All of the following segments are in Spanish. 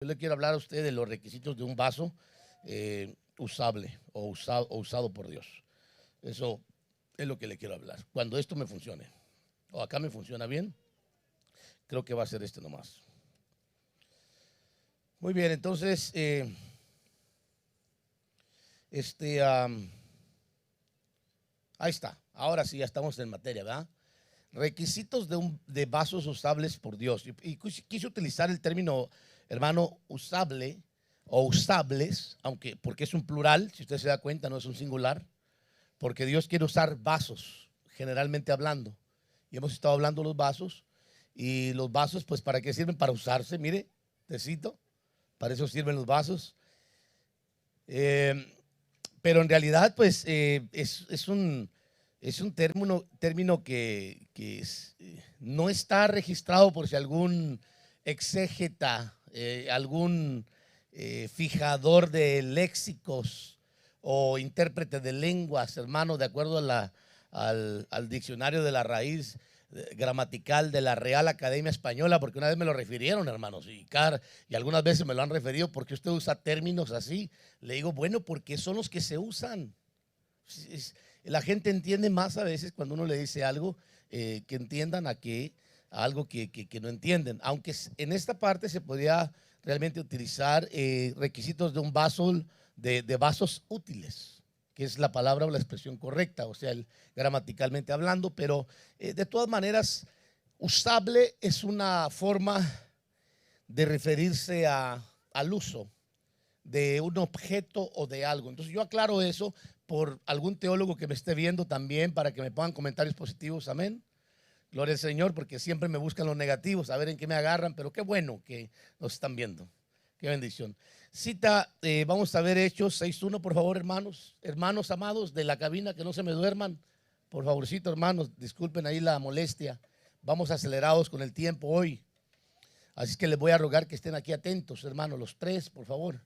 Yo le quiero hablar a usted de los requisitos de un vaso usable o usado por Dios. Eso es lo que le quiero hablar. Cuando esto me funcione, o acá me funciona bien, creo que va a ser este nomás. Muy bien, entonces, ahí está. Ahora sí, ya estamos en materia, ¿verdad? Requisitos de vasos usables por Dios. Y quise utilizar el término, hermano, usable o usables, aunque porque es un plural, si usted se da cuenta, no es un singular, porque Dios quiere usar vasos, generalmente hablando. Y hemos estado hablando de los vasos, y los vasos, pues, ¿para qué sirven? Para usarse, mire, tecito, para eso sirven los vasos. Pero en realidad, pues, es un término que no está registrado por si algún exégeta, algún fijador de léxicos o intérprete de lenguas, hermano, de acuerdo al diccionario de la raíz gramatical de la Real Academia Española, porque una vez me lo refirieron, hermanos, y algunas veces me lo han referido. ¿Por qué usted usa términos así? Le digo, bueno, porque son los que se usan. La gente entiende más a veces cuando uno le dice algo que entiendan a algo que no entienden. Aunque en esta parte se podría realmente utilizar requisitos de un vaso, de vasos útiles, que es la palabra o la expresión correcta, o sea, gramaticalmente hablando, pero de todas maneras, usable es una forma de referirse al uso de un objeto o de algo. Entonces yo aclaro eso por algún teólogo que me esté viendo también, para que me pongan comentarios positivos, amén. Gloria al Señor, porque siempre me buscan los negativos, a ver en qué me agarran, pero qué bueno que nos están viendo. Qué bendición. Cita, vamos a ver Hechos 6:1, por favor, hermanos. Hermanos amados de la cabina, que no se me duerman. Por favorcito, hermanos, disculpen ahí la molestia. Vamos acelerados con el tiempo hoy. Así que les voy a rogar que estén aquí atentos, hermanos, los tres, por favor.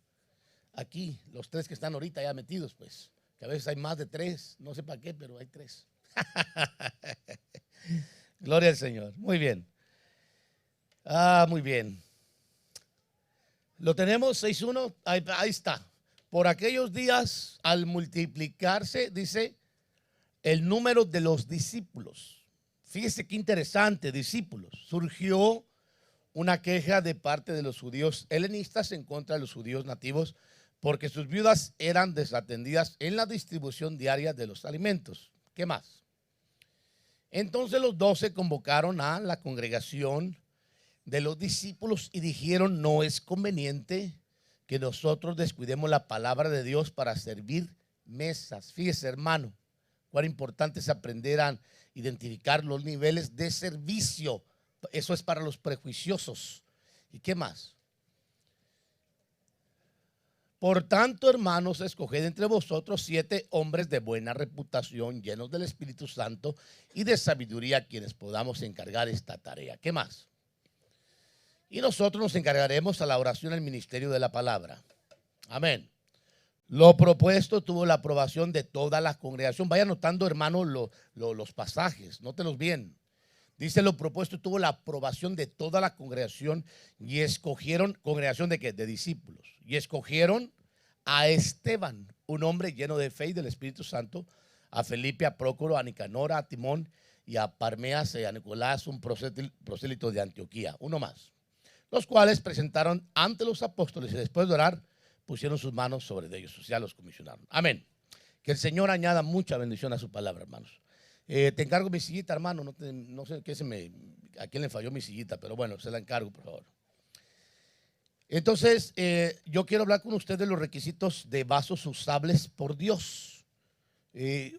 Aquí, los tres que están ahorita ya metidos, pues. Que a veces hay más de tres, no sé para qué, pero hay tres. Gloria al Señor. Muy bien. Muy bien. Lo tenemos, 6:1. Ahí está. Por aquellos días, al multiplicarse, dice, el número de los discípulos. Fíjese qué interesante, discípulos. Surgió una queja de parte de los judíos helenistas en contra de los judíos nativos, porque sus viudas eran desatendidas en la distribución diaria de los alimentos. ¿Qué más? Entonces los 12 convocaron a la congregación de los discípulos y dijeron: no es conveniente que nosotros descuidemos la palabra de Dios para servir mesas. Fíjese, hermano, cuán importante es aprender a identificar los niveles de servicio. Eso es para los prejuiciosos. ¿Y qué más? Por tanto, hermanos, escoged entre vosotros 7 hombres de buena reputación, llenos del Espíritu Santo y de sabiduría, quienes podamos encargar esta tarea. ¿Qué más? Y nosotros nos encargaremos a la oración y al ministerio de la palabra. Amén. Lo propuesto tuvo la aprobación de toda la congregación. Vaya anotando, hermano, los pasajes, nótelos bien. Dice: lo propuesto tuvo la aprobación de toda la congregación, y escogieron, ¿congregación de qué? De discípulos. Y escogieron a Esteban, un hombre lleno de fe y del Espíritu Santo, a Felipe, a Prócoro, a Nicanor, a Timón y a Parmeas y a Nicolás, un prosélito de Antioquía. Uno más. Los cuales presentaron ante los apóstoles, y después de orar, pusieron sus manos sobre ellos, o sea, los comisionaron. Amén. Que el Señor añada mucha bendición a su palabra, hermanos. Te encargo mi sillita, hermano. No sé a quién le falló mi sillita, pero bueno, se la encargo, por favor. Entonces, yo quiero hablar con usted de los requisitos de vasos usables por Dios,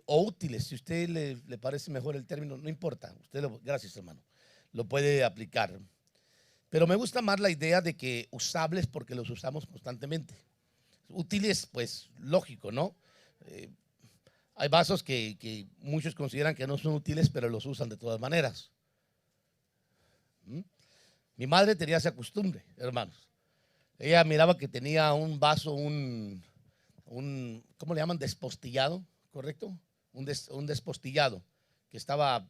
o útiles. Si a usted le parece mejor el término, no importa. Gracias, hermano. Lo puede aplicar. Pero me gusta más la idea de que usables, porque los usamos constantemente. Útiles, pues lógico, ¿no? Hay vasos que muchos consideran que no son útiles, pero los usan de todas maneras. Mi madre tenía esa costumbre, hermanos. Ella miraba que tenía un vaso, ¿cómo le llaman? Despostillado, ¿correcto? Un despostillado que estaba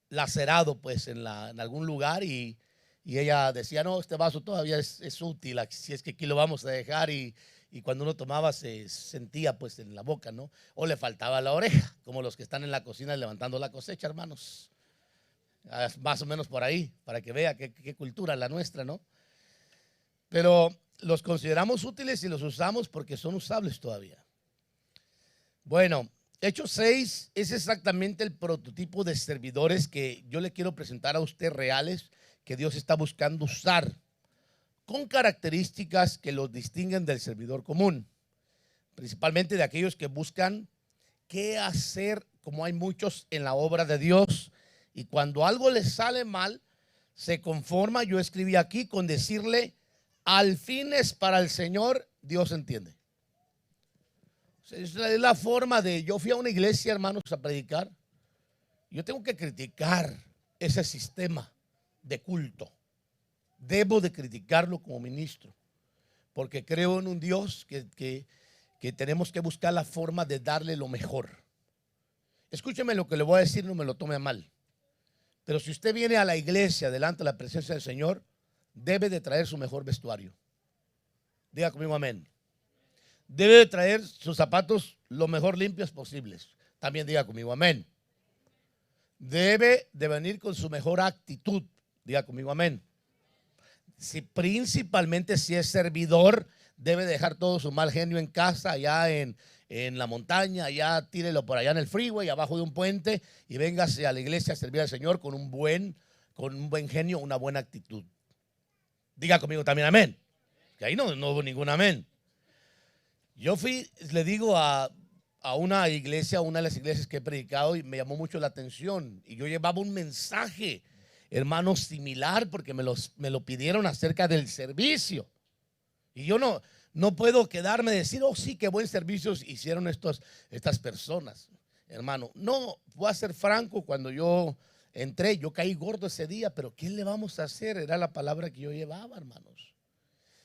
lacerado, pues, en algún lugar, y Y ella decía, no, este vaso todavía es útil, si es que aquí lo vamos a dejar. Y cuando uno tomaba se sentía pues en la boca, ¿no? O le faltaba la oreja, como los que están en la cocina levantando la cosecha, hermanos. Más o menos por ahí, para que vea qué cultura la nuestra, ¿no? Pero los consideramos útiles y los usamos porque son usables todavía. Bueno, Hechos 6 es exactamente el prototipo de servidores que yo le quiero presentar a usted, reales, que Dios está buscando usar, con características que los distinguen del servidor común, principalmente de aquellos que buscan qué hacer, como hay muchos en la obra de Dios, y cuando algo les sale mal, se conforma, yo escribí aquí, con decirle, al fin es para el Señor, Dios entiende. Es la forma de, yo fui a una iglesia, hermanos, a predicar, yo tengo que criticar ese sistema de culto. Debo de criticarlo como ministro, porque creo en un Dios que tenemos que buscar la forma de darle lo mejor. Escúcheme lo que le voy a decir, no me lo tome a mal. Pero si usted viene a la iglesia delante de la presencia del Señor, debe de traer su mejor vestuario. Diga conmigo amén. Debe de traer sus zapatos lo mejor limpios posibles. También diga conmigo amén. Debe de venir con su mejor actitud. Diga conmigo amén. Principalmente si es servidor, debe dejar todo su mal genio en casa, allá en la montaña, allá tírelo por allá en el freeway, abajo de un puente, y véngase a la iglesia a servir al Señor con un buen genio, una buena actitud. Diga conmigo también amén. Que ahí no hubo ningún amén. Yo le digo a una iglesia, una de las iglesias que he predicado, y me llamó mucho la atención, y yo llevaba un mensaje, hermano, similar, porque me lo pidieron acerca del servicio. Y yo no puedo quedarme a decir, oh sí, qué buen servicio hicieron estas personas, hermano. No, voy a ser franco, cuando yo entré, yo caí gordo ese día, pero ¿qué le vamos a hacer? Era la palabra que yo llevaba, hermanos.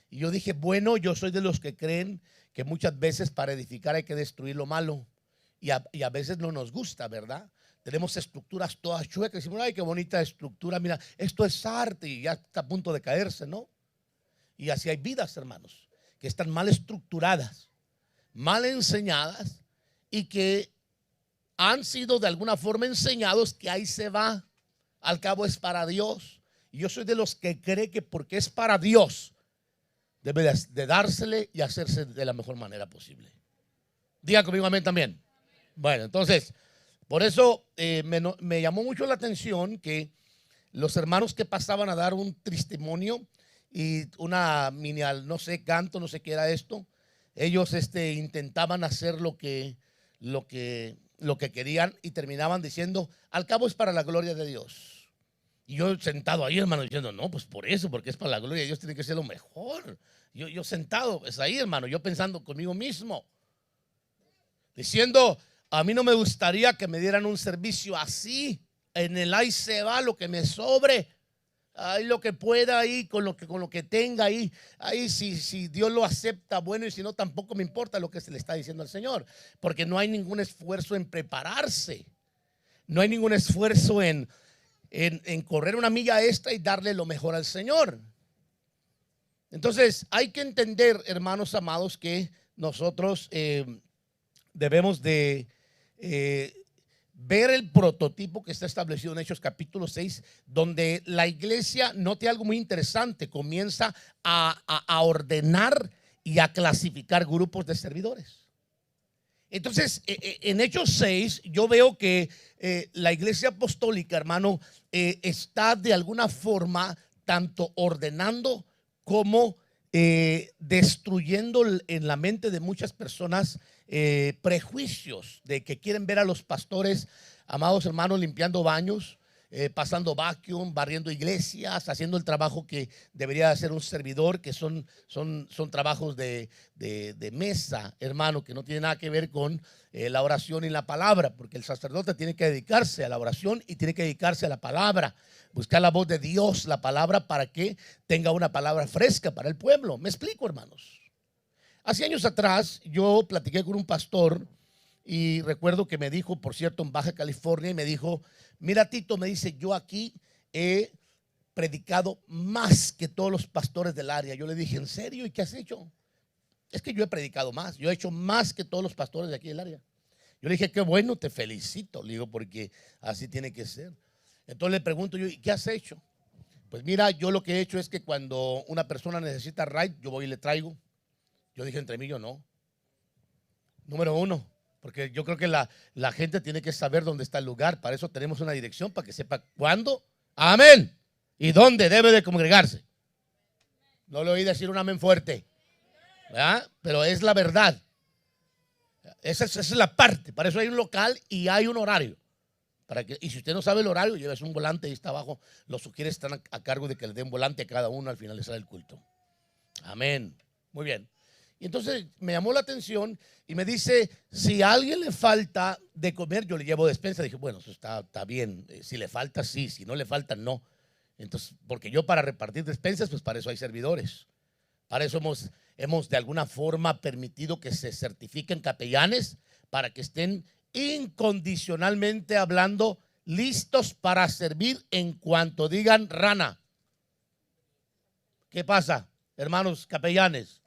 Y yo dije, bueno, yo soy de los que creen que muchas veces para edificar hay que destruir lo malo. Y a veces no nos gusta, ¿verdad? Tenemos estructuras todas chuecas. Decimos, ay, qué bonita estructura. Mira, esto es arte y ya está a punto de caerse, ¿no? Y así hay vidas, hermanos, que están mal estructuradas, mal enseñadas y que han sido de alguna forma enseñados que ahí se va. Al cabo es para Dios. Y yo soy de los que cree que porque es para Dios, debe de dársele y hacerse de la mejor manera posible. Diga conmigo amén también. Bueno, entonces, por eso me llamó mucho la atención que los hermanos que pasaban a dar un testimonio y una mini, no sé, canto, no sé qué era esto, ellos intentaban hacer lo que querían y terminaban diciendo, al cabo es para la gloria de Dios. Y yo sentado ahí, hermano, diciendo, no, pues por eso, porque es para la gloria de Dios, tiene que ser lo mejor. Yo sentado, es ahí, hermano, yo pensando conmigo mismo, diciendo, a mí no me gustaría que me dieran un servicio así, en el ahí se va lo que me sobre, ahí lo que pueda, ahí con lo que tenga, ahí si Dios lo acepta, bueno, y si no, tampoco me importa lo que se le está diciendo al Señor, porque no hay ningún esfuerzo en prepararse, no hay ningún esfuerzo en correr una milla extra y darle lo mejor al Señor. Entonces hay que entender, hermanos amados, que nosotros debemos de ver el prototipo que está establecido en Hechos capítulo 6, donde la iglesia, note algo muy interesante, comienza a ordenar y a clasificar grupos de servidores. Entonces, en Hechos 6, yo veo que la iglesia apostólica, hermano, está de alguna forma tanto ordenando como destruyendo en la mente de muchas personas prejuicios de que quieren ver a los pastores, amados hermanos, limpiando baños, pasando vacuum, barriendo iglesias, haciendo el trabajo que debería hacer un servidor, que son trabajos de mesa, hermano, que no tiene nada que ver con la oración y la palabra, porque el sacerdote tiene que dedicarse a la oración y tiene que dedicarse a la palabra, buscar la voz de Dios, la palabra, para que tenga una palabra fresca para el pueblo. ¿Me explico, hermanos? Hace años atrás yo platiqué con un pastor y recuerdo que me dijo, por cierto, en Baja California, y me dijo, mira, Tito, me dice, yo aquí he predicado más que todos los pastores del área. Yo le dije, ¿en serio? ¿Y qué has hecho? Es que yo he predicado más, yo he hecho más que todos los pastores de aquí del área. Yo le dije, qué bueno, te felicito, le digo, porque así tiene que ser. Entonces le pregunto yo, ¿y qué has hecho? Pues mira, yo lo que he hecho es que cuando una persona necesita ride, yo voy y le traigo. Yo dije, entre mí yo no. Número uno, porque yo creo que la gente tiene que saber dónde está el lugar. Para eso tenemos una dirección, para que sepa cuándo, amén, y dónde debe de congregarse. No le oí decir un amén fuerte, ¿verdad? Pero es la verdad. Esa es la parte. Para eso hay un local y hay un horario. Y si usted no sabe el horario, lleves un volante, ahí está abajo. Los sugieres están a cargo de que le den volante a cada uno al finalizar el culto. Amén. Muy bien. Y entonces me llamó la atención y me dice, si a alguien le falta de comer, yo le llevo despensa. Dije, bueno, eso está bien. Si le falta, sí. Si no le falta, no. Entonces, porque yo para repartir despensas, pues para eso hay servidores. Para eso hemos de alguna forma permitido que se certifiquen capellanes para que estén incondicionalmente hablando, listos para servir en cuanto digan rana. ¿Qué pasa, hermanos capellanes?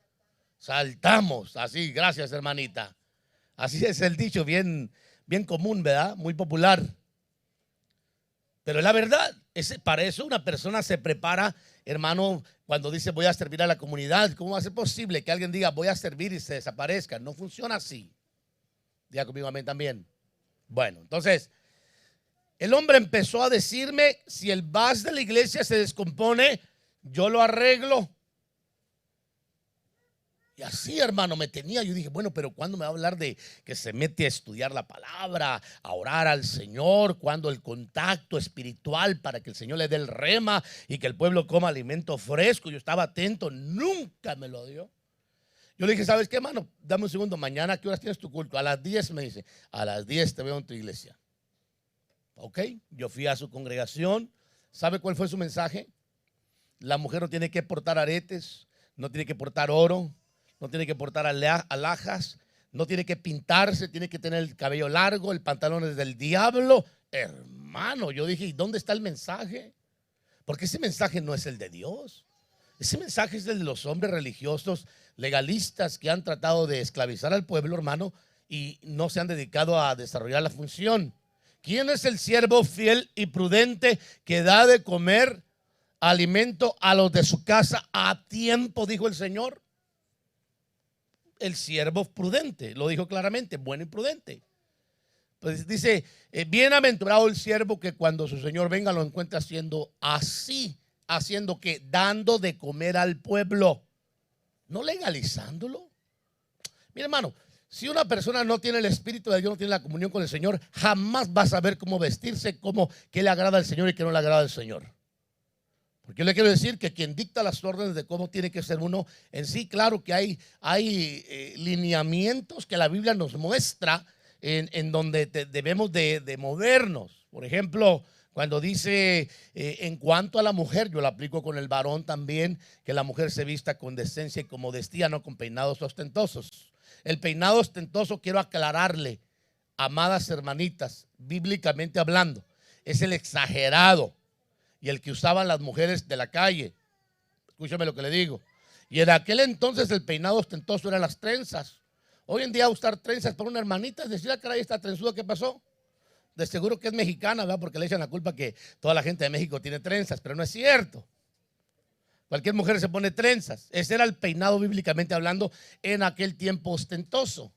Saltamos, así, gracias hermanita. Así es el dicho, bien común, ¿verdad? Muy popular. Pero es la verdad, para eso una persona se prepara, hermano, cuando dice voy a servir a la comunidad. ¿Cómo va a ser posible que alguien diga voy a servir y se desaparezca? No funciona así. Diga conmigo amén también. Bueno, entonces, el hombre empezó a decirme, si el vas de la iglesia se descompone, yo lo arreglo. Y así, hermano, me tenía. Yo dije, bueno, pero ¿cuándo me va a hablar de que se mete a estudiar la palabra, a orar al Señor? ¿Cuándo el contacto espiritual para que el Señor le dé el rema y que el pueblo coma alimento fresco? Yo estaba atento, nunca me lo dio. Yo le dije, ¿sabes qué, hermano? Dame un segundo, mañana, ¿a qué horas tienes tu culto? A las 10, me dice. A las 10 te veo en tu iglesia. Ok, yo fui a su congregación. ¿Sabe cuál fue su mensaje? La mujer no tiene que portar aretes, no tiene que portar oro, no tiene que portar alhajas, no tiene que pintarse, tiene que tener el cabello largo, el pantalón es del diablo. Hermano, yo dije, ¿y dónde está el mensaje? Porque ese mensaje no es el de Dios. Ese mensaje es el de los hombres religiosos, legalistas que han tratado de esclavizar al pueblo, hermano, y no se han dedicado a desarrollar la función. ¿Quién es el siervo fiel y prudente que da de comer alimento a los de su casa a tiempo, dijo el Señor? El siervo prudente, lo dijo claramente, bueno y prudente. Pues dice, bienaventurado el siervo que cuando su Señor venga lo encuentre haciendo así. Haciendo que dando de comer al pueblo, no legalizándolo. Mira, hermano, si una persona no tiene el Espíritu de Dios, no tiene la comunión con el Señor, jamás va a saber cómo vestirse, qué le agrada al Señor y qué no le agrada al Señor. Porque yo le quiero decir que quien dicta las órdenes de cómo tiene que ser uno en sí, claro que hay lineamientos que la Biblia nos muestra en donde debemos de movernos. Por ejemplo, cuando dice en cuanto a la mujer, yo lo aplico con el varón también, que la mujer se vista con decencia y con modestia, no con peinados ostentosos. El peinado ostentoso, quiero aclararle, amadas hermanitas, bíblicamente hablando, es el exagerado y el que usaban las mujeres de la calle. Escúchame lo que le digo. Y en aquel entonces el peinado ostentoso eran las trenzas. Hoy en día usar trenzas para una hermanita es decir, caray, esta trenzuda, ¿qué pasó? De seguro que es mexicana, ¿verdad? Porque le echan la culpa que toda la gente de México tiene trenzas, pero no es cierto. Cualquier mujer se pone trenzas. Ese era el peinado bíblicamente hablando en aquel tiempo ostentoso.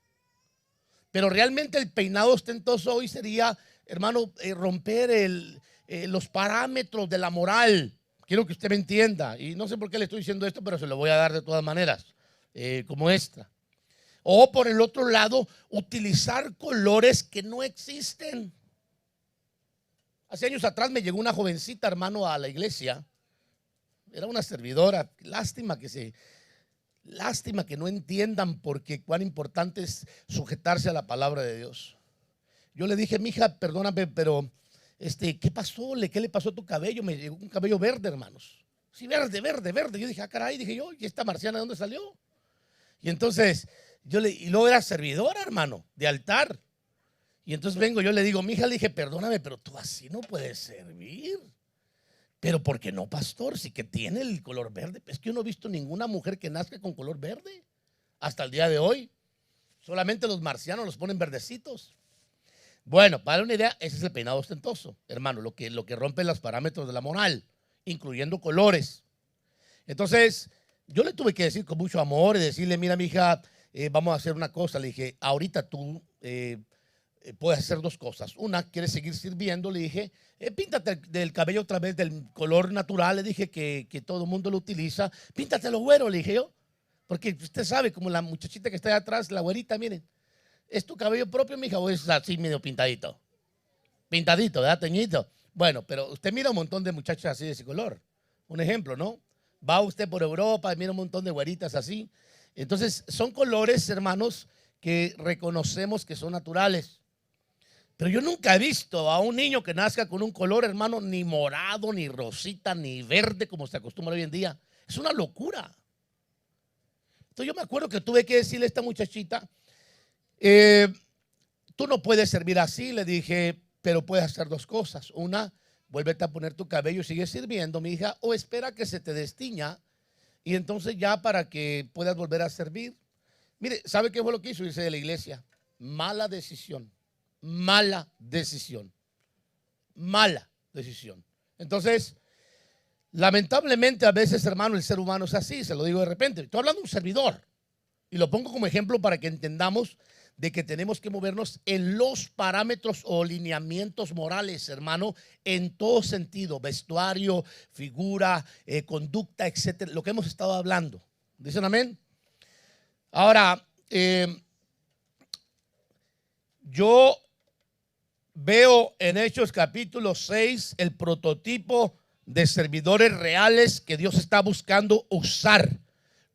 Pero realmente el peinado ostentoso hoy sería, hermano, romper los parámetros de la moral. Quiero que usted me entienda. Y no sé por qué le estoy diciendo esto, pero se lo voy a dar de todas maneras, como esta. O por el otro lado, utilizar colores que no existen. Hace años atrás me llegó una jovencita, hermano, a la iglesia. Era una servidora. Lástima que no entiendan porque cuán importante es sujetarse a la palabra de Dios. Yo le dije, mija, perdóname, pero ¿qué pasó? ¿Qué le pasó a tu cabello? Me llegó un cabello verde, hermanos. Sí, verde. Yo dije, caray, dije yo, ¿y esta marciana de dónde salió? Y entonces, y luego era servidora, hermano, de altar. Y entonces vengo, yo le digo, mija, le dije, perdóname, pero tú así no puedes servir. Pero ¿por qué no, pastor? Si que tiene el color verde. Es que yo no he visto ninguna mujer que nazca con color verde hasta el día de hoy. Solamente los marcianos los ponen verdecitos. Bueno, para dar una idea, ese es el peinado ostentoso, hermano, lo que rompe los parámetros de la moral, incluyendo colores. Entonces, yo le tuve que decir con mucho amor y decirle, mira, mija, vamos a hacer una cosa. Le dije, ahorita tú puedes hacer dos cosas. Una, quieres seguir sirviendo. Le dije, píntate del cabello otra vez del color natural. Le dije que todo el mundo lo utiliza. Píntatelo güero, le dije yo. Porque usted sabe, como la muchachita que está ahí atrás, la güerita, miren. ¿Es tu cabello propio, mija, o es así medio pintadito? Pintadito, ¿verdad, teñito? Bueno, pero usted mira un montón de muchachas así de ese color. Un ejemplo, ¿no? Va usted por Europa y mira un montón de güeritas así. Entonces, son colores, hermanos, que reconocemos que son naturales. Pero yo nunca he visto a un niño que nazca con un color, hermano, ni morado, ni rosita, ni verde, como se acostumbra hoy en día. Es una locura. Entonces, yo me acuerdo que tuve que decirle a esta muchachita, tú no puedes servir así. Le dije, pero puedes hacer dos cosas. Una, vuélvete a poner tu cabello y sigue sirviendo, mi hija, o espera que se te destiña y entonces ya para que puedas volver a servir. Mire, ¿sabe qué fue lo que hizo? Irse de la iglesia. Mala decisión, mala decisión, mala decisión. Entonces, lamentablemente a veces, hermano, el ser humano es así, se lo digo de repente. Estoy hablando de un servidor y lo pongo como ejemplo para que entendamos de que tenemos que movernos en los parámetros o lineamientos morales, hermano, en todo sentido, vestuario, figura, conducta, etcétera, lo que hemos estado hablando. ¿Dicen amén? Ahora, yo veo en Hechos capítulo 6 el prototipo de servidores reales que Dios está buscando usar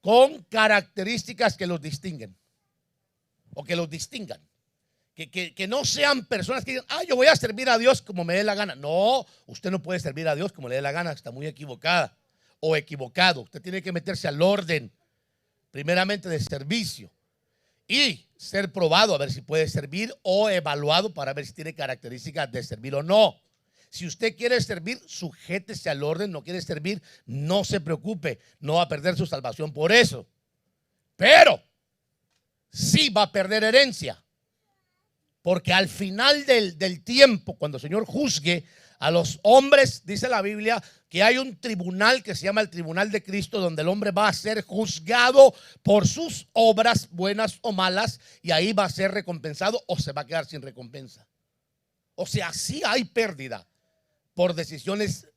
con características que los distinguen o que los distingan. Que no sean personas que digan, yo voy a servir a Dios como me dé la gana. No, usted no puede servir a Dios como le dé la gana, está muy equivocada o equivocado. Usted tiene que meterse al orden, primeramente de servicio, y ser probado a ver si puede servir o evaluado para ver si tiene características de servir o no. Si usted quiere servir, sujétese al orden. No quiere servir, no se preocupe, no va a perder su salvación por eso. Pero sí va a perder herencia. Porque al final del tiempo, cuando el Señor juzgue a los hombres, dice la Biblia que hay un tribunal que se llama el tribunal de Cristo, donde el hombre va a ser juzgado por sus obras, buenas o malas, y ahí va a ser recompensado o se va a quedar sin recompensa. O sea, sí hay pérdida por decisiones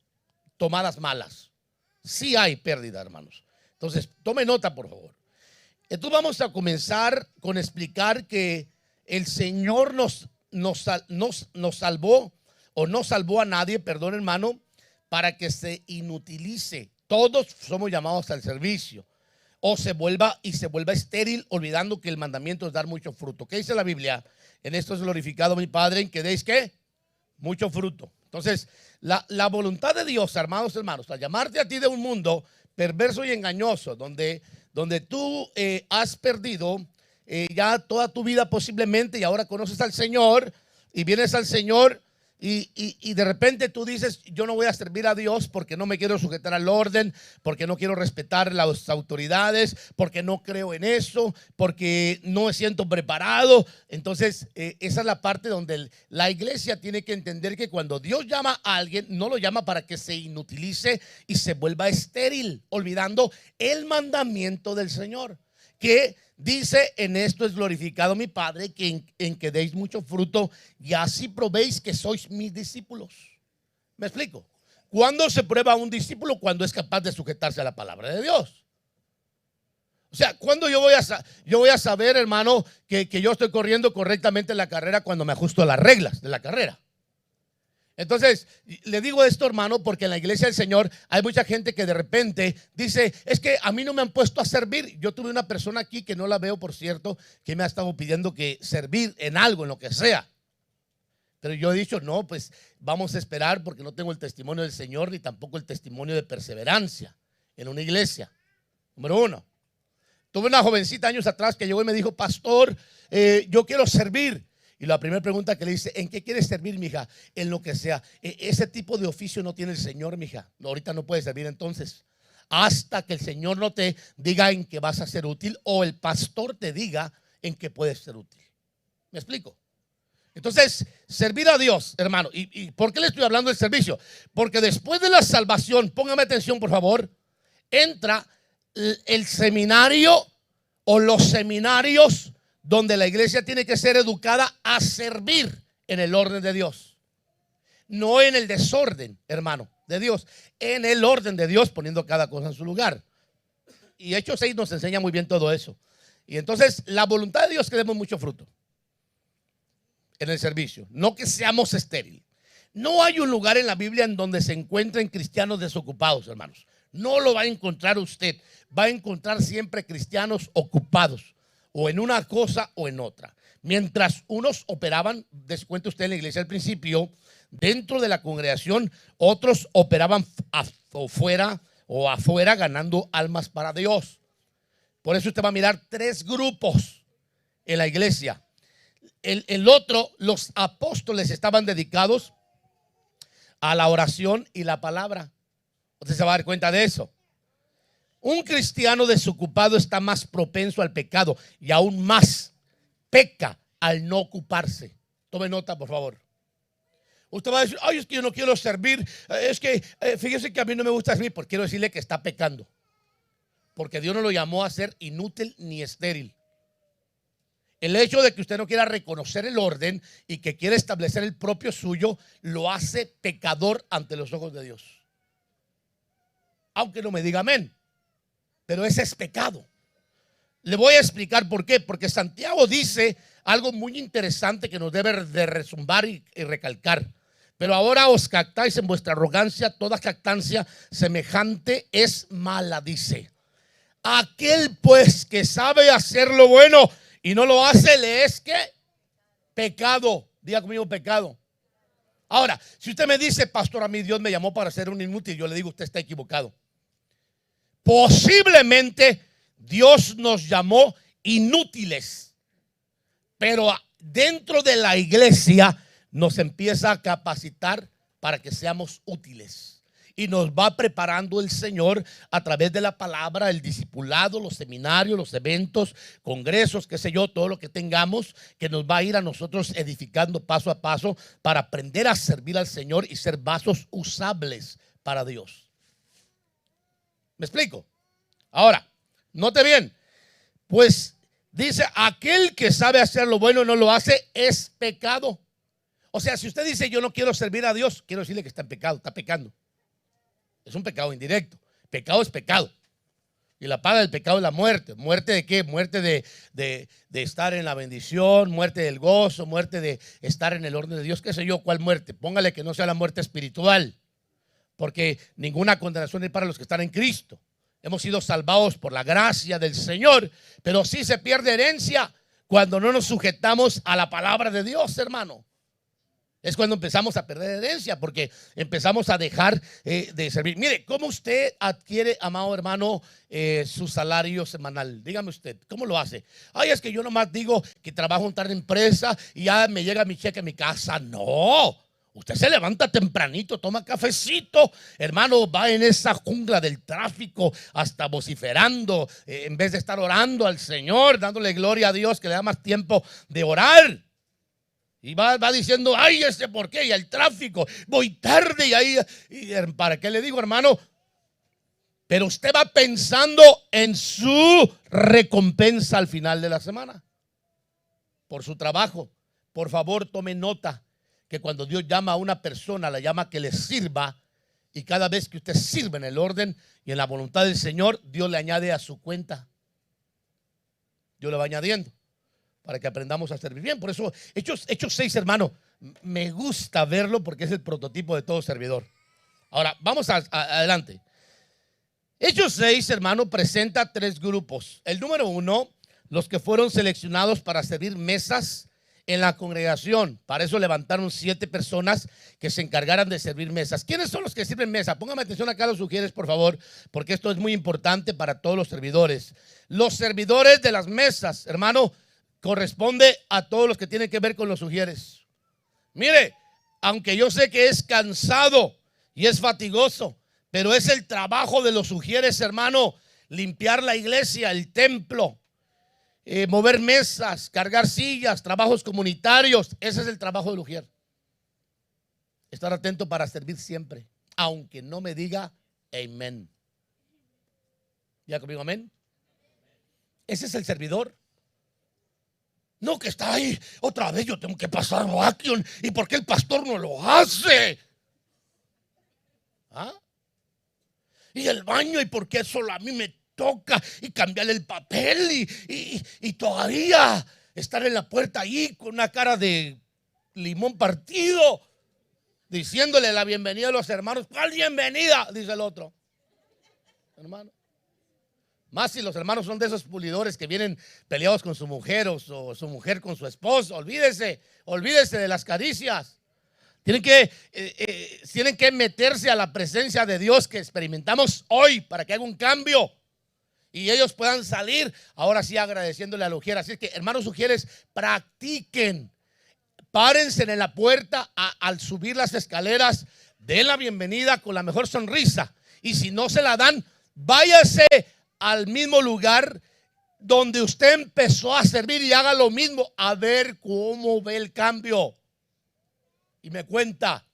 tomadas malas. Sí hay pérdida, hermanos. Entonces, tome nota, por favor. Entonces vamos a comenzar con explicar que el Señor nos salvó, o no salvó a nadie, perdón, hermano, para que se inutilice. Todos somos llamados al servicio, o se vuelva estéril, olvidando que el mandamiento es dar mucho fruto. ¿Qué dice la Biblia? En esto es glorificado mi Padre, en que deis ¿qué? Mucho fruto. Entonces, la voluntad de Dios, hermanos, al llamarte a ti de un mundo perverso y engañoso, donde tú has perdido ya toda tu vida posiblemente, y ahora conoces al Señor y vienes al Señor y de repente tú dices, yo no voy a servir a Dios porque no me quiero sujetar al orden, porque no quiero respetar las autoridades, porque no creo en eso, porque no me siento preparado. Entonces esa es la parte donde la iglesia tiene que entender que cuando Dios llama a alguien, no lo llama para que se inutilice y se vuelva estéril, olvidando el mandamiento del Señor, que dice, en esto es glorificado mi Padre, que en que deis mucho fruto y así probéis que sois mis discípulos. ¿Me explico? ¿Cuándo se prueba un discípulo? Cuando es capaz de sujetarse a la palabra de Dios. O sea, ¿cuándo yo voy a saber, hermano, que yo estoy corriendo correctamente la carrera? Cuando me ajusto a las reglas de la carrera. Entonces, le digo esto, hermano, porque en la iglesia del Señor hay mucha gente que de repente dice, es que a mí no me han puesto a servir. Yo tuve una persona aquí que no la veo, por cierto, que me ha estado pidiendo que servir en algo, en lo que sea. Pero yo he dicho, no, pues vamos a esperar, porque no tengo el testimonio del Señor ni tampoco el testimonio de perseverancia en una iglesia. Número uno. Tuve una jovencita años atrás que llegó y me dijo, pastor, yo quiero servir. Y la primera pregunta que le dice: ¿en qué quieres servir, mija? En lo que sea. Ese tipo de oficio no tiene el Señor, mija. Ahorita no puedes servir entonces, hasta que el Señor no te diga en qué vas a ser útil, o el pastor te diga en qué puedes ser útil. ¿Me explico? Entonces, servir a Dios, hermano. ¿Y por qué le estoy hablando del servicio? Porque después de la salvación, póngame atención por favor, entra el seminario o los seminarios donde la iglesia tiene que ser educada a servir en el orden de Dios. No en el desorden, hermano, de Dios, en el orden de Dios, poniendo cada cosa en su lugar. Y Hechos 6 nos enseña muy bien todo eso. Y entonces la voluntad de Dios es que demos mucho fruto en el servicio, no que seamos estériles. No hay un lugar en la Biblia en donde se encuentren cristianos desocupados, hermanos. No lo va a encontrar usted. Va a encontrar siempre cristianos ocupados, o en una cosa o en otra. Mientras unos operaban, descuente usted en la iglesia al principio, dentro de la congregación, otros operaban afuera ganando almas para Dios. Por eso usted va a mirar 3 grupos en la iglesia. El otro, los apóstoles estaban dedicados a la oración y la palabra. Usted se va a dar cuenta de eso. Un cristiano desocupado está más propenso al pecado, y aún más peca al no ocuparse. Tome nota, por favor. Usted va a decir: ay, es que yo no quiero servir. Es que fíjese que a mí no me gusta servir. Porque quiero decirle que está pecando. Porque Dios no lo llamó a ser inútil ni estéril. El hecho de que usted no quiera reconocer el orden y que quiera establecer el propio suyo, lo hace pecador ante los ojos de Dios. Aunque no me diga amén, pero ese es pecado. Le voy a explicar por qué. Porque Santiago dice algo muy interesante que nos debe de resumbar y recalcar. Pero ahora os jactáis en vuestra arrogancia. Toda jactancia semejante es mala, dice. Aquel pues que sabe hacer lo bueno y no lo hace, le es que pecado. Diga conmigo: pecado. Ahora, si usted me dice: pastor, a mí Dios me llamó para ser un inútil, yo le digo: usted está equivocado. Posiblemente Dios nos llamó inútiles, pero dentro de la iglesia nos empieza a capacitar para que seamos útiles. Y nos va preparando el Señor a través de la palabra, el discipulado, los seminarios, los eventos, congresos, qué sé yo, todo lo que tengamos, que nos va a ir a nosotros edificando paso a paso para aprender a servir al Señor y ser vasos usables para Dios. ¿Me explico? Ahora, note bien, pues dice: aquel que sabe hacer lo bueno y no lo hace, es pecado. O sea, si usted dice: yo no quiero servir a Dios, quiero decirle que está en pecado, está pecando. Es un pecado indirecto. Pecado es pecado. Y la paga del pecado es la muerte. ¿Muerte de qué? Muerte de estar en la bendición, muerte del gozo, muerte de estar en el orden de Dios. ¿Qué sé yo? ¿Cuál muerte? Póngale que no sea la muerte espiritual, porque ninguna condenación es para los que están en Cristo. Hemos sido salvados por la gracia del Señor, pero sí se pierde herencia cuando no nos sujetamos a la palabra de Dios, hermano. Es cuando empezamos a perder herencia, porque empezamos a dejar de servir. Mire, ¿cómo usted adquiere, amado hermano, su salario semanal? Dígame usted, ¿cómo lo hace? Ay, es que yo nomás digo que trabajo en tal empresa y ya me llega mi cheque a mi casa. No, usted se levanta tempranito, toma cafecito, hermano, va en esa jungla del tráfico hasta vociferando, en vez de estar orando al Señor, dándole gloria a Dios que le da más tiempo de orar. Y va diciendo: ay, ¿por qué? Y el tráfico, voy tarde. Y ¿para qué le digo, hermano? Pero usted va pensando en su recompensa al final de la semana por su trabajo. Por favor, tome nota que cuando Dios llama a una persona, la llama que le sirva. Y cada vez que usted sirve en el orden y en la voluntad del Señor, Dios le añade a su cuenta. Dios le va añadiendo para que aprendamos a servir bien. Por eso Hechos 6, hermano, me gusta verlo porque es el prototipo de todo servidor. Ahora, vamos adelante. Hechos 6, hermano, presenta 3 grupos. El número 1, los que fueron seleccionados para servir mesas en la congregación. Para eso levantaron 7 personas que se encargaran de servir mesas. ¿Quiénes son los que sirven mesa? Póngame atención acá, los sugieres, por favor, porque esto es muy importante para todos los servidores. Los servidores de las mesas, hermano, corresponde a todos los que tienen que ver con los sugieres. Mire, aunque yo sé que es cansado y es fatigoso, pero es el trabajo de los sugieres, hermano, limpiar la iglesia, el templo, mover mesas, cargar sillas, trabajos comunitarios. Ese es el trabajo del ujier. Estar atento para servir siempre, aunque no me diga amén. ¿Ya conmigo amén? Ese es el servidor. No que está ahí, otra vez yo tengo que pasar vacuum. ¿Y por qué el pastor no lo hace? ¿Ah? Y el baño, ¿y por qué solo a mí me toca? Y cambiarle el papel y todavía estar en la puerta ahí con una cara de limón partido, diciéndole la bienvenida a los hermanos. ¿Cuál bienvenida? Dice el otro. Hermano. Más si los hermanos son de esos pulidores que vienen peleados con su mujer o su mujer con su esposo. Olvídese de las caricias. Tienen que meterse a la presencia de Dios que experimentamos hoy para que haga un cambio y ellos puedan salir ahora sí agradeciéndole al ujier. Así que, hermanos ujieres, practiquen. Párense en la puerta al subir las escaleras. Den la bienvenida con la mejor sonrisa. Y si no se la dan, váyase al mismo lugar donde usted empezó a servir y haga lo mismo, a ver cómo ve el cambio. Y me cuenta.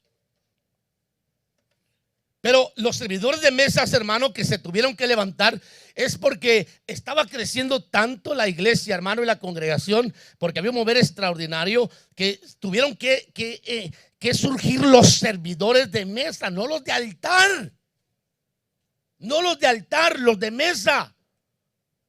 Pero los servidores de mesas, hermano, que se tuvieron que levantar es porque estaba creciendo tanto la iglesia, hermano, y la congregación, porque había un mover extraordinario, que tuvieron que surgir los servidores de mesa, no los de altar. No los de altar, los de mesa,